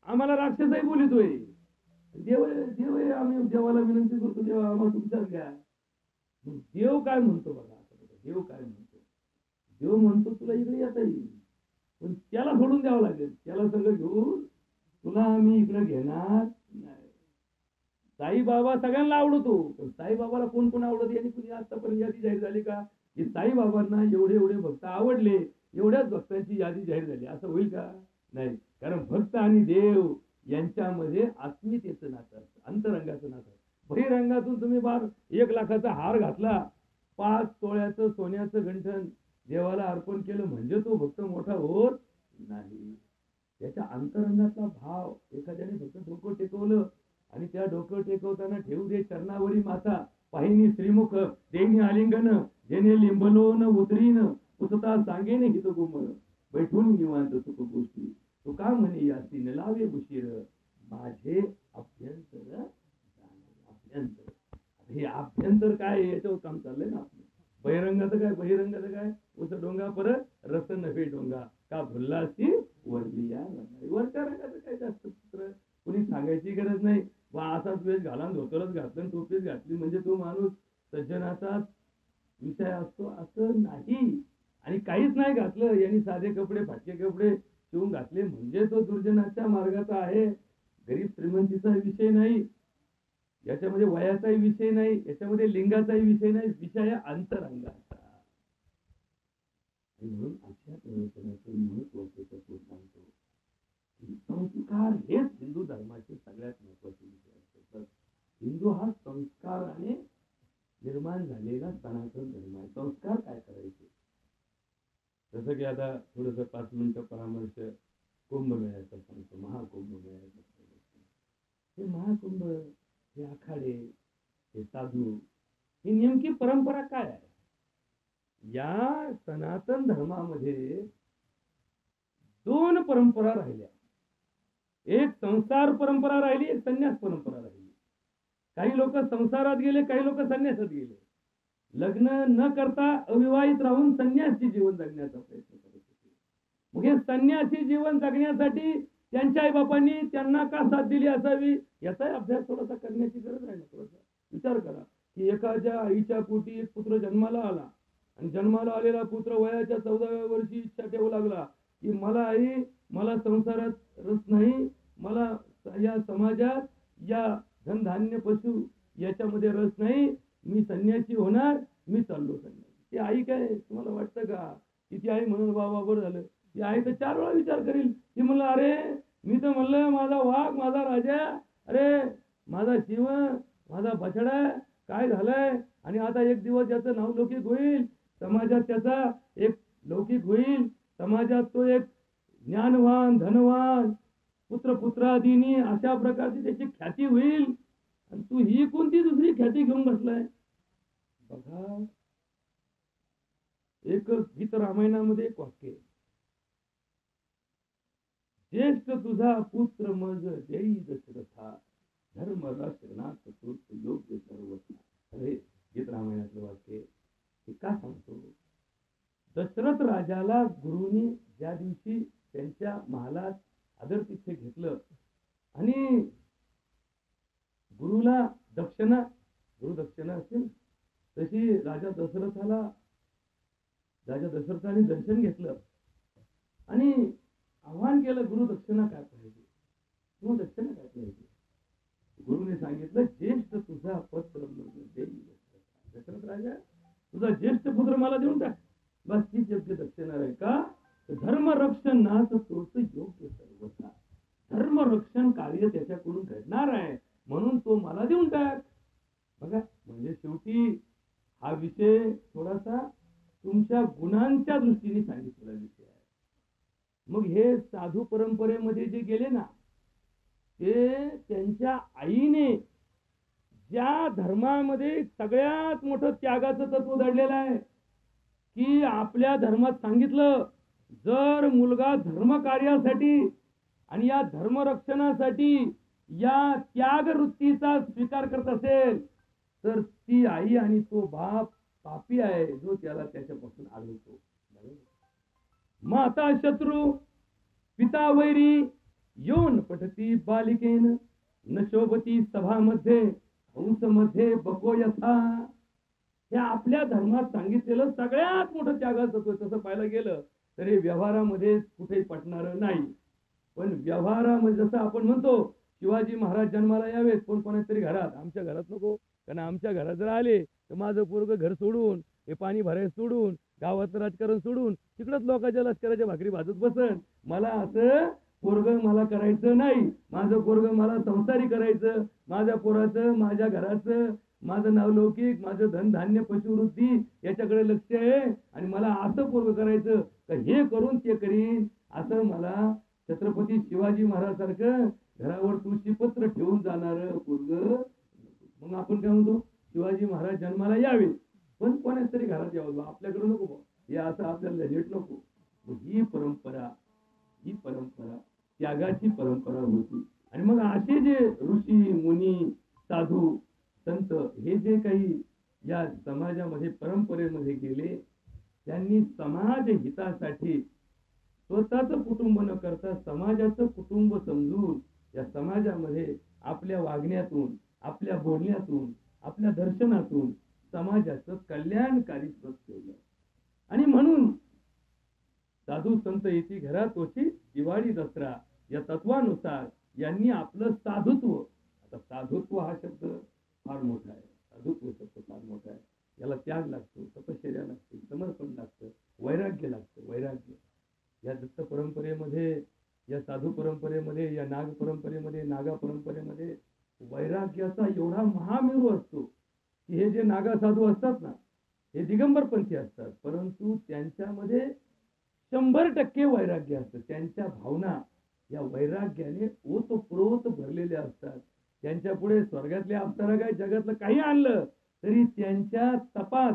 आम्हाला राक्षसही बोलितोय. देव देव आम्ही देवाला विनंती करतो, देवा आम्हाला तुमच्याच घ्या. देव काय म्हणतो बघा, देव काय म्हणतो? देव म्हणतो तुला इकडे येता येईल, पण त्याला सोडून द्यावं लागेल. त्याला सगळं घेऊन तुला आम्ही इकडे घेणार नाही. साईबाबा सगळ्यांना आवडतो, पण साईबाबाला कोण कोण आवडत यांनी कुणी आतापर्यंत यादी जाहीर झाली का? की साईबाबांना एवढे एवढे भक्त आवडले, एवढ्याच भक्तांची यादी जाहीर झाली असं होईल का? नाही. कारण भक्त आणि देव यांच्यामध्ये आत्मीयतेचं नातं असतं, अंतरंगाचं नातं. बहिरंगातून तुम्ही 1,00,000चा हार घातला, 5 तोळ्याचं सोन्याचं गंठण देवाला अर्पण केलं म्हणजे तो भक्त मोठा होत नाही. त्याच्या अंतरंगातला भाव. एखाद्याने फक्त डोकं टेकवलं आणि त्या डोकं टेकवताना ठेवू दे चरणावरी माता, पाहिनी श्रीमुख देईनी आलिंगन, जेने लिंबलोन उतरीन पुसता सांगेन हित गुमर, बैठून निवांत सुख गोष्टी तो का म्हणे यासी न लावे उशीर, माझे अभ्यंतर अभ्यंतर. हे अभ्यंतर काय याच्यावर काम चाललंय ना आपलं. बहिरंगाचं काय? बहिरंगाचं काय? उस डोंगा परत रस नव्हे डोंगा, का भुल्लासी वरली या वरच्या रंगाचं काय जास्त पुत्र कुणी सांगायची गरज नाही. असाच वेळ घाला, धोतरच घातलं, टोपीच घातली म्हणजे तो माणूस सज्जनाचाच विषय असतो असं नाही. आणि काहीच नाही घातलं, यांनी साधे कपडे फाटके कपडे शिवून घातले म्हणजे तो दुर्जनाच्या मार्गाचा आहे. गरीब श्रीमंतीचा विषय नाही, याच्यामध्ये वयाचाही विषय नाही, याच्यामध्ये लिंगाचाही विषय नाही, विषय अंतरंगाचा. म्हणून अशा प्रवचनाचं महत्व सांगतो. संस्कार हेच हिंदू धर्माचे सगळ्यात महत्वाचे विषय असतात. हिंदू हा संस्काराने निर्माण झालेला सनातन धर्म आहे. संस्कार काय करायचे? जसं की आता थोडस 5 मिनिटं परामर्श कुंभमेळ्याचा सांगतो. महाकुंभमेळ्याचा हे महाकुंभ, हे आखाडे, हे साधू, ही नेमकी परंपरा काय आहे? या सनातन धर्मामध्ये 2 परंपरा राहिल्या. एक संसार परंपरा राहिली, एक संन्यास परंपरा राहिली. काही लोक संसारात गेले, काही लोक संन्यासात गेले. लग्न न करता अविवाहित राहून संन्यासी जीवन जगण्याचा प्रयत्न करत होते. मग हे संन्यासी जीवन जगण्यासाठी त्यांच्या आई बापांनी त्यांना का साथ दिली असावी याचा अभ्यास थोडासा करण्याची गरज आहे ना. थोडासा विचार करा की एखाद्या आईच्या पोटी एक पुत्र जन्माला आला आणि जन्माला आलेला पुत्र वयाच्या 14व्या वर्षी इच्छा ठेवू लागला की मला आई, मला संसारात रस नाही, मला या समाजात या धनधान्य पशु याच्यामध्ये रस नाही, मी संन्यासी होणार, मी चाललो संन्यासी. ती आई काय तुम्हाला वाटतं का की ती आई म्हणून बाबा बरं झालं? ती आई तर 4 वेळा विचार करील. ती म्हणलं अरे मी तर म्हणलं माझा वाघ, माझा राजा, अरे माझा शिव, माझा बछडा काय झालंय? आणि आता एक दिवस याचं नाव लौकिक होईल, समाजात त्याचा एक लौकिक होईल, समाजात तो एक ज्ञानवान, धनवान, पुत्रादीनी अशा प्रकारची त्याची ख्याती होईल. आणि तू ही कोणती दुसरी ख्याती घेऊन बसलाय? बघा, एक गीत रामायणामध्ये एक वाक्य, ज्येष्ठ तुझा पुत्र मज देई दशरथा, धर्म राष्ट्रनाथ तोच योग्य सर्वथा. अरे गीत रामायणातलं वाक्य हे का सांगतो? दशरथ राजाला गुरुनी ज्या दिवशी त्यांच्या महालात आदरतिथ्य घेतलं आणि गुरुला दक्षिणा, गुरु दक्षिणा असेल तशी राजा दशरथाने दर्शन घेतलं आणि आव्हान केलं, गुरु दक्षिणा काय पाहिजे किंवा दक्षिणा काय पाहिजे? गुरुने सांगितलं, ज्येष्ठ तुझा पुत्र दशरथ राजा, तुझा ज्येष्ठ पुत्र मला देऊन टाक, बस तीच योग्य दक्षिणा आहे. का? धर्म रक्षणात तोच योग्य सर्वथा. धर्म रक्षण कार्य त्याच्याकडून घडणार आहे म्हणून तो मला देऊन टाक. बघा, म्हणजे शेवटी हा विषय थोडासा तुमच्या गुणांच्या दृष्टीने सांगितलेला विषय आहे. मग हे साधू परंपरेमध्ये जे गेले ना, ते त्यांच्या आईने ज्या धर्मामध्ये सगळ्यात मोठं त्यागाचं तत्व दडलेलं आहे की आपल्या धर्मात सांगितलं, जर मुलगा धर्म कार्यासाठी आणि या धर्मरक्षणासाठी या त्याग वृत्तीचा स्वीकार करत असेल तर ती आई आणि तो बाप पापी आहे जो त्याला त्याच्यापासून आढळतो. माता शत्रू पिता वैरी योन पठती बालिकेन न शोभती सभामध्ये हंसमध्ये बको यथा. हे आपल्या धर्मात सांगितलेलं सगळ्यात मोठं त्यागाचं तत्व. तसं पाहायला गेलं तर हे व्यवहारामध्ये कुठेही पटणार नाही. पण व्यवहारामध्ये जसं आपण म्हणतो शिवाजी महाराज जन्माला यावेत पण कोणातरी घरात, आमच्या घरात नको, कारण आमच्या घरात जर आले तर माझं पोरग घर सोडून, हे पाणी भरायला सोडून, गावातलं राजकारण सोडून तिकडच लोकांच्या लष्कराच्या भाकरी भाजत बसन. मला असं पोरग मला करायचं नाही. माझं पोरग मला संसारी करायचं. माझ्या पोराचं, माझ्या घराचं, माझं नाव लौकिक, माझं धनधान्य पशुवृत्ती याच्याकडे लक्ष आहे आणि मला असं पोरग करायचं का हे करून ते करीन असं. मला छत्रपती शिवाजी महाराज सारखं घरावर तुळशीपत्र ठेवून जाणार पोरग. मग आपण काय म्हणतो शिवाजी महाराज जन्माला यावे पण कोणाच तरी घरात यावं, आपल्याकडे नको, हे असं आपल्याला लेट नको. ही परंपरा त्यागाची परंपरा होती. आणि मग असे जे ऋषी मुनी साधू संत हे जे काही या समाजामध्ये परंपरेमध्ये गेले त्यांनी समाज हितासाठी स्वतःच कुटुंब न करता समाजाचं कुटुंब समजून या समाजामध्ये आपल्या वागण्यातून, आपल्या बोलण्यातून, आपल्या दर्शनातून समाजाचं कल्याणकारी स्रोत ठेवलं. आणि म्हणून साधू संत येती घरात होती दिवाळी दसरा या तत्वानुसार यांनी आपलं साधुत्व, आता साधुत्व हा शब्द फार मोठा आहे, साधुत्व शब्द फार मोठा आहे. याला त्याग लागतो, तपश्चर्या लागते, समर्पण लागतं, वैराग्य लागतं. वैराग्य या दत्त परंपरेमध्ये, या साधू परंपरेमध्ये, या नाग परंपरेमध्ये, नागा परंपरेमध्ये वैराग्याचा एवढा महामेरू असतो की हे जे नागा साधू असतात ना हे दिगंबरपंथी असतात परंतु त्यांच्यामध्ये 100% वैराग्य असतं. त्यांच्या भावना या वैराग्याने ओतप्रोत भरलेल्या असतात. त्यांच्या पुढे स्वर्गातल्या अप्सरा काय जगातलं काही आणलं तरी त्यांच्या तपात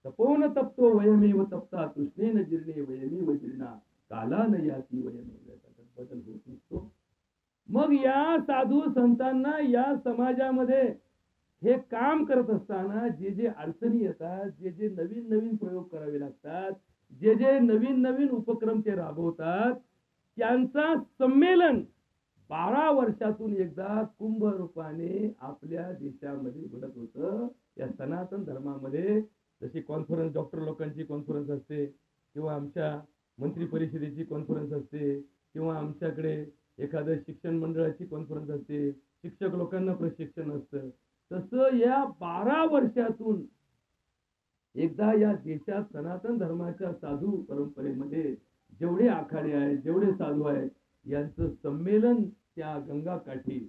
तपोवन तप्तो वयमेव तप्ता तृष्णेन जीर्णे वयमेव जीर्णा कालान याती वयमेव, बदल होत नसतो. मग या साधू संतांना या समाजामध्ये हे काम करत असताना जे जे अडचणी येतात, जे जे नवीन नवीन प्रयोग करावे लागतात, जे जे नवीन नवीन उपक्रम ते राबवतात त्यांचा संमेलन 12 वर्षातून एकदा कुंभ रूपाने आपल्या देशामध्ये घडत होतं. या सनातन धर्मामध्ये जशी कॉन्फरन्स, डॉक्टर लोकांची कॉन्फरन्स असते किंवा आमच्या मंत्री परिषदेची कॉन्फरन्स असते किंवा आमच्याकडे एखादं शिक्षण मंडळाची कॉन्फरन्स असते, शिक्षक लोकांना प्रशिक्षण असतं, तसं या 12 वर्षातून एकदा या देशात सनातन धर्माच्या साधू परंपरेमध्ये जेवढे आखाडे आहेत, जेवढे साधू आहेत यांचं संमेलन त्या गंगाकाठी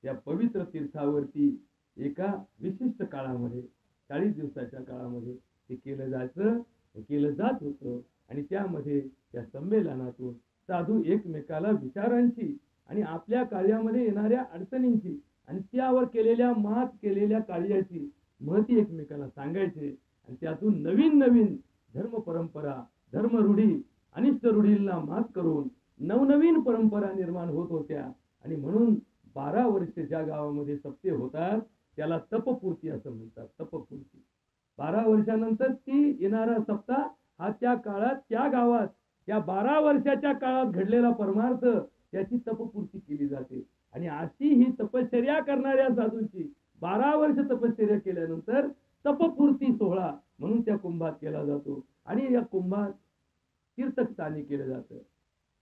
त्या पवित्र तीर्थावरती एका विशिष्ट काळामध्ये 40 दिवसाच्या काळामध्ये ते केलं जायचं, केलं जात होतं. आणि त्यामध्ये त्या संमेलनातून साधू एकमेकाला विचारांची आणि आपल्या कार्यामध्ये येणाऱ्या अडचणींची आणि त्यावर केलेल्या मात केलेल्या कार्याची महती एकमेकाला सांगायचे. आणि त्यातून नवीन नवीन धर्म परंपरा, धर्म रूढी, अनिष्ट रूढींना मात करून नवनवीन परंपरा निर्माण होत होत्या. आणि म्हणून 12 वर्ष ज्या गावामध्ये सप्ते होतात त्याला तपपूर्ती असं म्हणतात. तपपूर्ती 12 वर्षानंतर ती येणारा सप्ताह हा त्या काळात त्या गावात त्या 12 वर्षाच्या काळात घडलेला परमार्थ त्याची तपपूर्ती केली जाते. आणि अशी ही तपश्चर्या करणाऱ्या साधूंची 12 वर्ष तपश्चर्या केल्यानंतर तपपूर्ती सोहळा म्हणून त्या कुंभात केला जातो. आणि या कुंभात तीर्थस्थानी केलं जातं.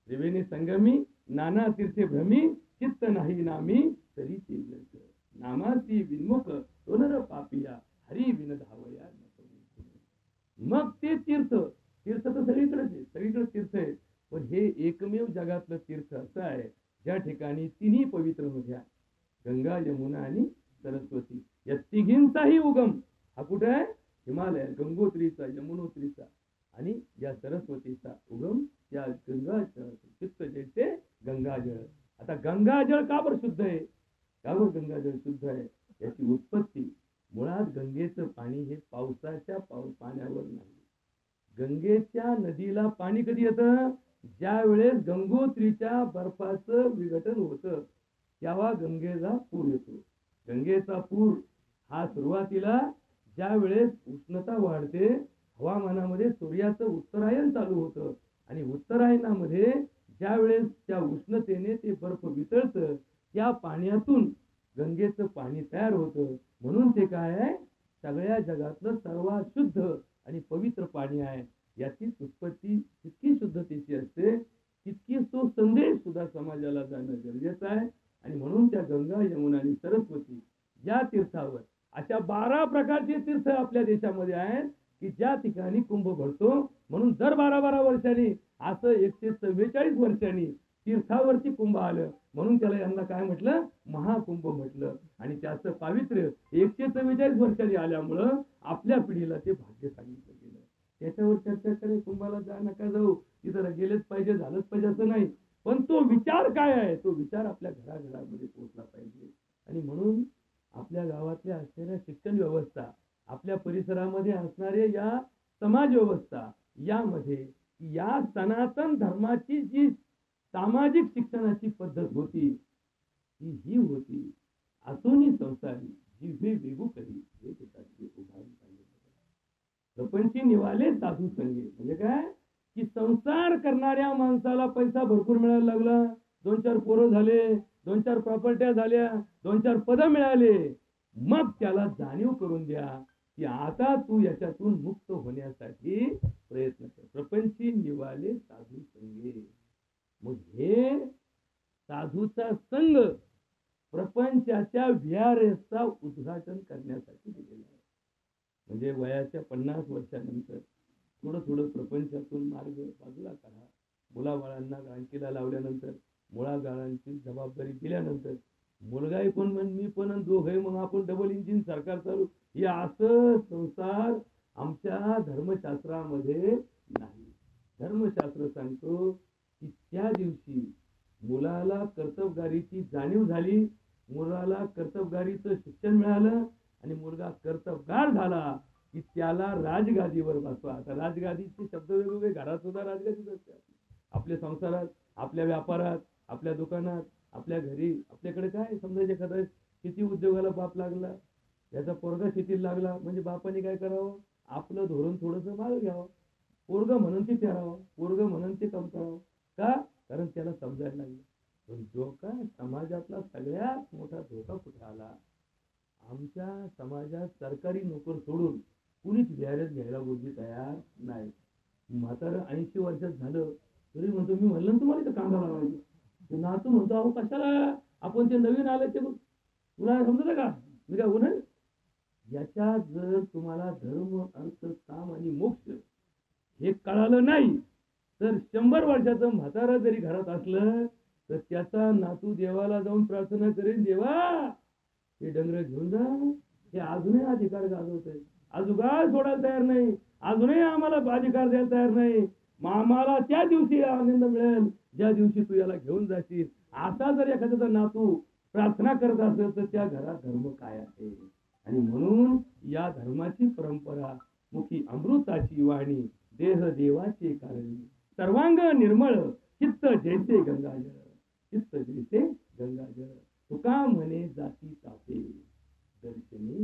त्रिवेणी संगमी नाना तीर्थे भ्रमी चित्त नाही नामी तरी ते नामाची विन्मुख सोनर पापिया हरी विन धावया. मग ते तीर्थ तर सगळीकडेच आहे, सगळीकडे तीर्थ आहे. पण हे एकमेव जगातलं तीर्थ असं आहे ज्या ठिकाणी तिन्ही पवित्र नद्या गंगा, यमुना आणि सरस्वती या तिघींचाही उगम हा कुठे आहे? हिमालय. गंगोत्रीचा, यमुनोत्रीचा आणि या सरस्वतीचा उगम या गंगाजळ चित्त जैसे गंगाजळ. आता गंगाजळ का बरं शुद्ध आहे? का बरं गंगाजळ शुद्ध आहे? याची उत्पत्ती मुळात गंगेचं पाणी हे पावसाच्या पाण्यावर नाही. गंगेच्या नदीला पाणी कधी येतं? ज्या वेळेस गंगोत्रीच्या बर्फाचं विघटन होतं तेव्हा गंगेचा पूर येतो. गंगेचा पूर हा सुरुवातीला ज्या वेळेस उष्णता वाढते, हवामानामध्ये सूर्याचं उत्तरायण चालू होतं आणि उत्तरायणामध्ये ज्या वेळेस त्या उष्णतेने ते बर्फ वितळतं, त्या पाण्यातून गंगेचं पाणी तयार होतं. म्हणून ते काय आहे, सगळ्या जगातलं सर्वात शुद्ध आणि पवित्र पाणी आहे. याची उत्पत्ती जितकी शुद्धतेची असते तितकी तो संदेश सुद्धा समाजाला जाणं गरजेचं आहे. आणि म्हणून त्या गंगा, यमुना आणि सरस्वती या तीर्थावर अशा 12 प्रकारचे तीर्थ आपल्या देशामध्ये आहेत की ज्या ठिकाणी कुंभ भरतो. म्हणून दर 12-12 वर्षांनी असं 144 वर्षांनी तीर्थावरती कुंभ आलं. म्हणून त्याला यंदा काय म्हटलं, महाकुंभ म्हटलं. आणि त्याचं पावित्र्य 144 वर्षांनी आल्यामुळं आपल्या पिढीला ते भाग्य सांगितलं गेलं. त्याच्यावर चर्चा करे, कुंभाला जा नका जाऊ, तिथं गेलेच पाहिजे, झालंच पाहिजे असं नाही. पण तो विचार काय आहे, तो विचार आपल्या घराघरामध्ये पोहोचला पाहिजे. आणि म्हणून आपल्या गावातल्या असलेल्या शिक्षण व्यवस्था, आपल्या परिसरामध्ये असणारे या समाज व्यवस्था, यामध्ये या सनातन धर्माची जी सामाजिक शिक्षणाची पद्धत होती ही होती असूनही संसारी जिव्हे वेगू करी हे त्याची उभारी पाहिजे. प्रपंची निवाले साधू संगे म्हणजे काय की संसार करणाऱ्या माणसाला पैसा भरपूर मिळायला लागला, 2-4 पोरं झाले, 2-4 प्रॉपर्ट्या झाल्या, 2-4 पद मिळाले, मग त्याला जाणीव करून द्या की आता तू याच्यातून मुक्त होण्यासाठी प्रयत्न कर. प्रपंची निवाले साधू संगे. मग हे साधूचा संघ प्रपंचाच्या व्यारेसचा उद्घाटन करण्यासाठी दिलेला आहे. म्हणजे वयाच्या 50 वर्षानंतर थोडं थोडं प्रपंचातून मार्ग बाजूला करा. मुलाबाळांना रांकीला लावल्यानंतर, मुळागाळांची जबाबदारी दिल्यानंतर, मुलगाही पण मी पण दोघे मग आपण डबल इंजिन सरकार चालू, हे असं संसार आमच्या धर्मशास्त्रामध्ये नाही. धर्मशास्त्र सांगतो की त्या दिवशी मुलाला कर्तबगारीची जाणीव झाली, मुलाला कर्तबगारीचं शिक्षण मिळालं आणि मुलगा कर्तबगार झाला की त्याला राजगादीवर बसवा. आता राजगादीचे शब्द वेगवेगळे, घरात सुद्धा राजगादीच असते. आपल्या संसारात, आपल्या व्यापारात, आपल्या दुकानात, आपल्या घरी, आपल्याकडे काय समजायचे एखादा शेती उद्योगाला बाप लागला, याचा पोरगा शेतीला लागला म्हणजे बापाने काय करावं, आपलं धोरण थोडंसं मागं घ्यावं. पोरग म्हणून ते पेरावं, पोरग म्हणून ते काम करावं. का? कारण त्याला समजायला लागलं. पण धोका समाजातला सगळ्यात मोठा धोका कुठे आला, आमच्या समाजात सरकारी नोकर सोडून कुणीच व्यारेस घ्यायला गोष्टी तयार नाही. म्हातारं 80 वर्षात झालं तरी म्हणतो मी म्हणलं तुम्हाला इथं कांदा लावायचं, नातू म्हणतो अहो कशाला, आपण ते नवीन आले ते तुला समजलं का, मी काय होणार. याच्यात जर तुम्हाला धर्म, अर्थ, काम आणि मोक्ष हे कळालं नाही तर 100 वर्षाचं म्हातारा जरी घरात असलं तर त्याचा नातू देवाला जाऊन प्रार्थना करेन, देवा हे डंगर घेऊन जा, हे अजूनही अधिकार गाजवतंय, अजून सोडायला तयार नाही, अजूनही आम्हाला अधिकार द्यायला तयार नाही, आम्हाला त्या दिवशी आनंद मिळेल ज्या दिवशी तू याला घेऊन जाशील. आता जर एखाद्याचा नातू प्रार्थना करत असेल तर त्या घरात धर्म काय आहे. आणि म्हणून या धर्माची परंपरा मुखी अमृताची वाणी, देह देवाचे कारणी, सर्वांग निर्मळ, चित्त जैसे गंगाजळ, चित्त जैसे गंगाजळ, तुका म्हणे जाती तापे, दर्शने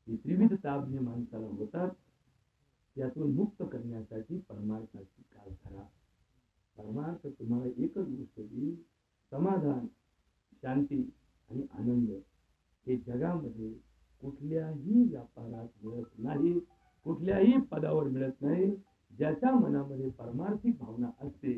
ही त्रिविध ताप जे माणसाला होतात त्यातून मुक्त करण्यासाठी परमार्थाची काल करा. परमार्थ तुम्हाला एकच गोष्ट देईल, समाधान, शांती आणि आनंद. हे जगामध्ये कुठल्याही व्यापारात मिळत नाही, कुठल्याही पदावर मिळत नाही. ज्याच्या मनामध्ये परमार्थिक भावना असते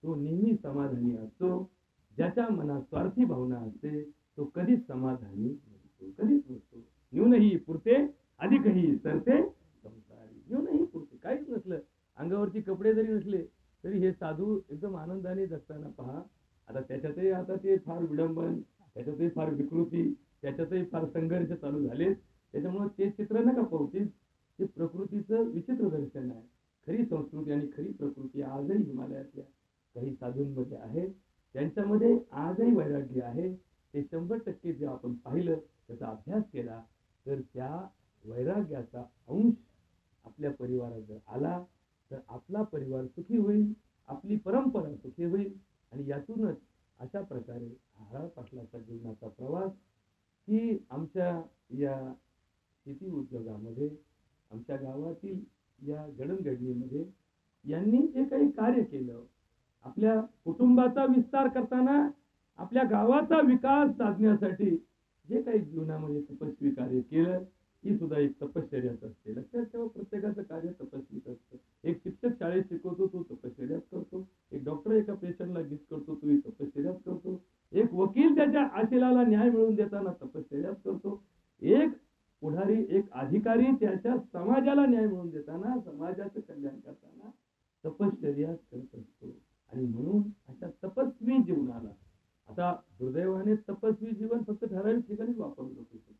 तो नेहमी समाधानी असतो. ज्याच्या मनात स्वार्थी भावना असते तो कधीच समाधानी नसतो, कधीच नसतो. न्यूनही पुरते अधिकही सरते संसारी. न्यूनही पुरते, काहीच नसलं, अंगावरती कपडे जरी नसले तरी हे साधू एकदम आनंदाने जगताना पहा. आता त्याच्यातही आता ते फार विडंबन, त्याच्यातही फार विकृती, त्याच्यातही फार संघर्ष चालू झाले. त्याच्यामुळे ते चित्र नका पाहू, ते प्रकृतीचं विचित्र दर्शन आहे. खरी संस्कृती आणि खरी प्रकृती आजही हिमालयातल्या काही साधूंमध्ये आहे, त्यांच्यामध्ये आजही वैराग्य आहे. ते 100% जे आपण पाहिलं, त्याचा अभ्यास केला तर त्या वैराग्याचा अंश आपल्या परिवारात जर आला तर आपला परिवार सुखी होईल, आपली परंपरा सुखी होईल. आणि यातूनच अशा प्रकारे आहार पाटलाचा जीवनाचा प्रवास की आमच्या या शेती उद्योगामध्ये, आमच्या गावातील या जडणघडणीमध्ये यांनी जे काही कार्य केलं, आपल्या कुटुंबाचा विस्तार करताना, आपल्या गावाचा विकास साधण्यासाठी जे काही जीवनामध्ये तपस्वी कार्य केलं, ही सुद्धा एक तपश्चर्याच असते. लक्षात ठेवा, प्रत्येकाचं कार्य तपस्वीच असतं. एक शिक्षक शाळेत शिकवतो, तो तपश्चर्याच करतो. एक डॉक्टर एका पेशंटला गिफ्ट करतो, तो तपश्चर्याच करतो. एक वकील त्याच्या आशिलाला न्याय मिळवून देताना तपश्चर्याच करतो. एक पुढारी, एक अधिकारी त्याच्या समाजाला न्याय मिळवून देताना, समाजाचं कल्याण करताना तपश्चर्याच करत असतो. आणि म्हणून अशा तपस्वी जीवनाला, आता दुर्दैवाने तपस्वी जीवन फक्त ठराविक ठिकाणीच वापरलं जात होतं.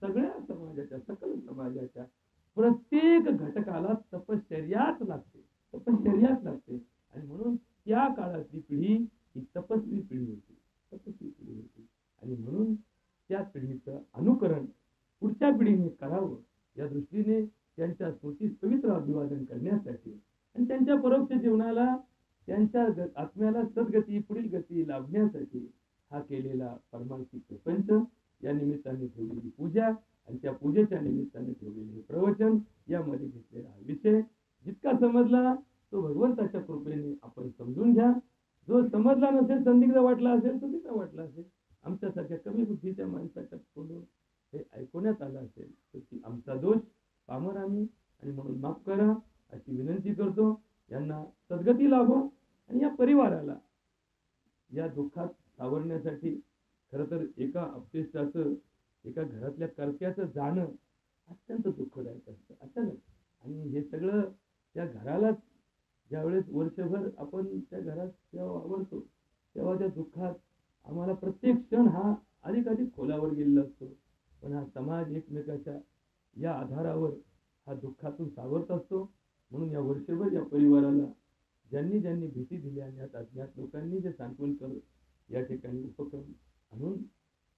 सगळ्या समाजाच्या, सकल समाजाच्या प्रत्येक घटकाला तपश्चर्याच लागते, तपश्चर्याच लागते. आणि म्हणून त्या काळातली पिढी ही तपस्वी पिढी होती, तपस्वी पिढी होती. आणि म्हणून त्या पिढीचं अनुकरण पुढच्या पिढीने करावं, या दृष्टीने त्यांच्या स्मृतीस पवित्र अभिवादन करण्यासाठी आणि त्यांच्या परोक्ष जीवनाला, त्यांच्या आत्म्याला सद्गती, पुढील गती लाभण्यासाठी हा केलेला परमार्थिक प्रपंच, या निमित्ताने ठेवलेली पूजा आणि त्या पूजेच्या निमित्ताने ठेवलेले हे प्रवचन, यामध्ये घेतलेला हा विषय जितका समजला तो भगवंताच्या कृपेने आपण समजून घ्या. जो समजला नसेल, संदिग्ध वाटला असेल, तो तिचा वाटला असेल, आमच्यासारख्या कमी बुद्धीच्या माणसाच्या तोंडून हे ऐकवण्यात आलं असेल, तर ती आमचा दोष, पामर आम्ही, आणि म्हणून माफ करा अशी विनंती करतो. यांना सद्गती लाभो आणि या परिवाराला या दुःखात सावरण्यासाठी, खरं तर एका अपतेष्टाचं, एका घरातल्या कर्त्याचं जाणं अत्यंत दुःखदायक असतं, अचानक. आणि हे सगळं त्या घरालाच, ज्यावेळेस वर्षभर आपण त्या घरात जेव्हा वावरतो, तेव्हा त्या दुःखात आम्हाला प्रत्येक क्षण हा अधिकाधिक खोलावर गेलेला असतो. पण हा समाज एकमेकाच्या या आधारावर हा दुःखातून सावरत असतो. म्हणून या वर्षभर या परिवाराला ज्यांनी ज्यांनी भीती दिली आणि अज्ञात लोकांनी जे सांत्वन कर या ठिकाणी उपक्रम आणून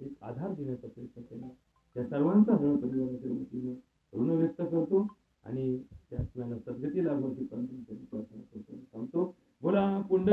एक आधार देण्याचा प्रयत्न केला, त्या सर्वांचा हळ परिवाराच्या वतीनं ऋण व्यक्त करतो आणि त्या सद्गती लाभवाची प्रार्थना करतो. बोला पुंड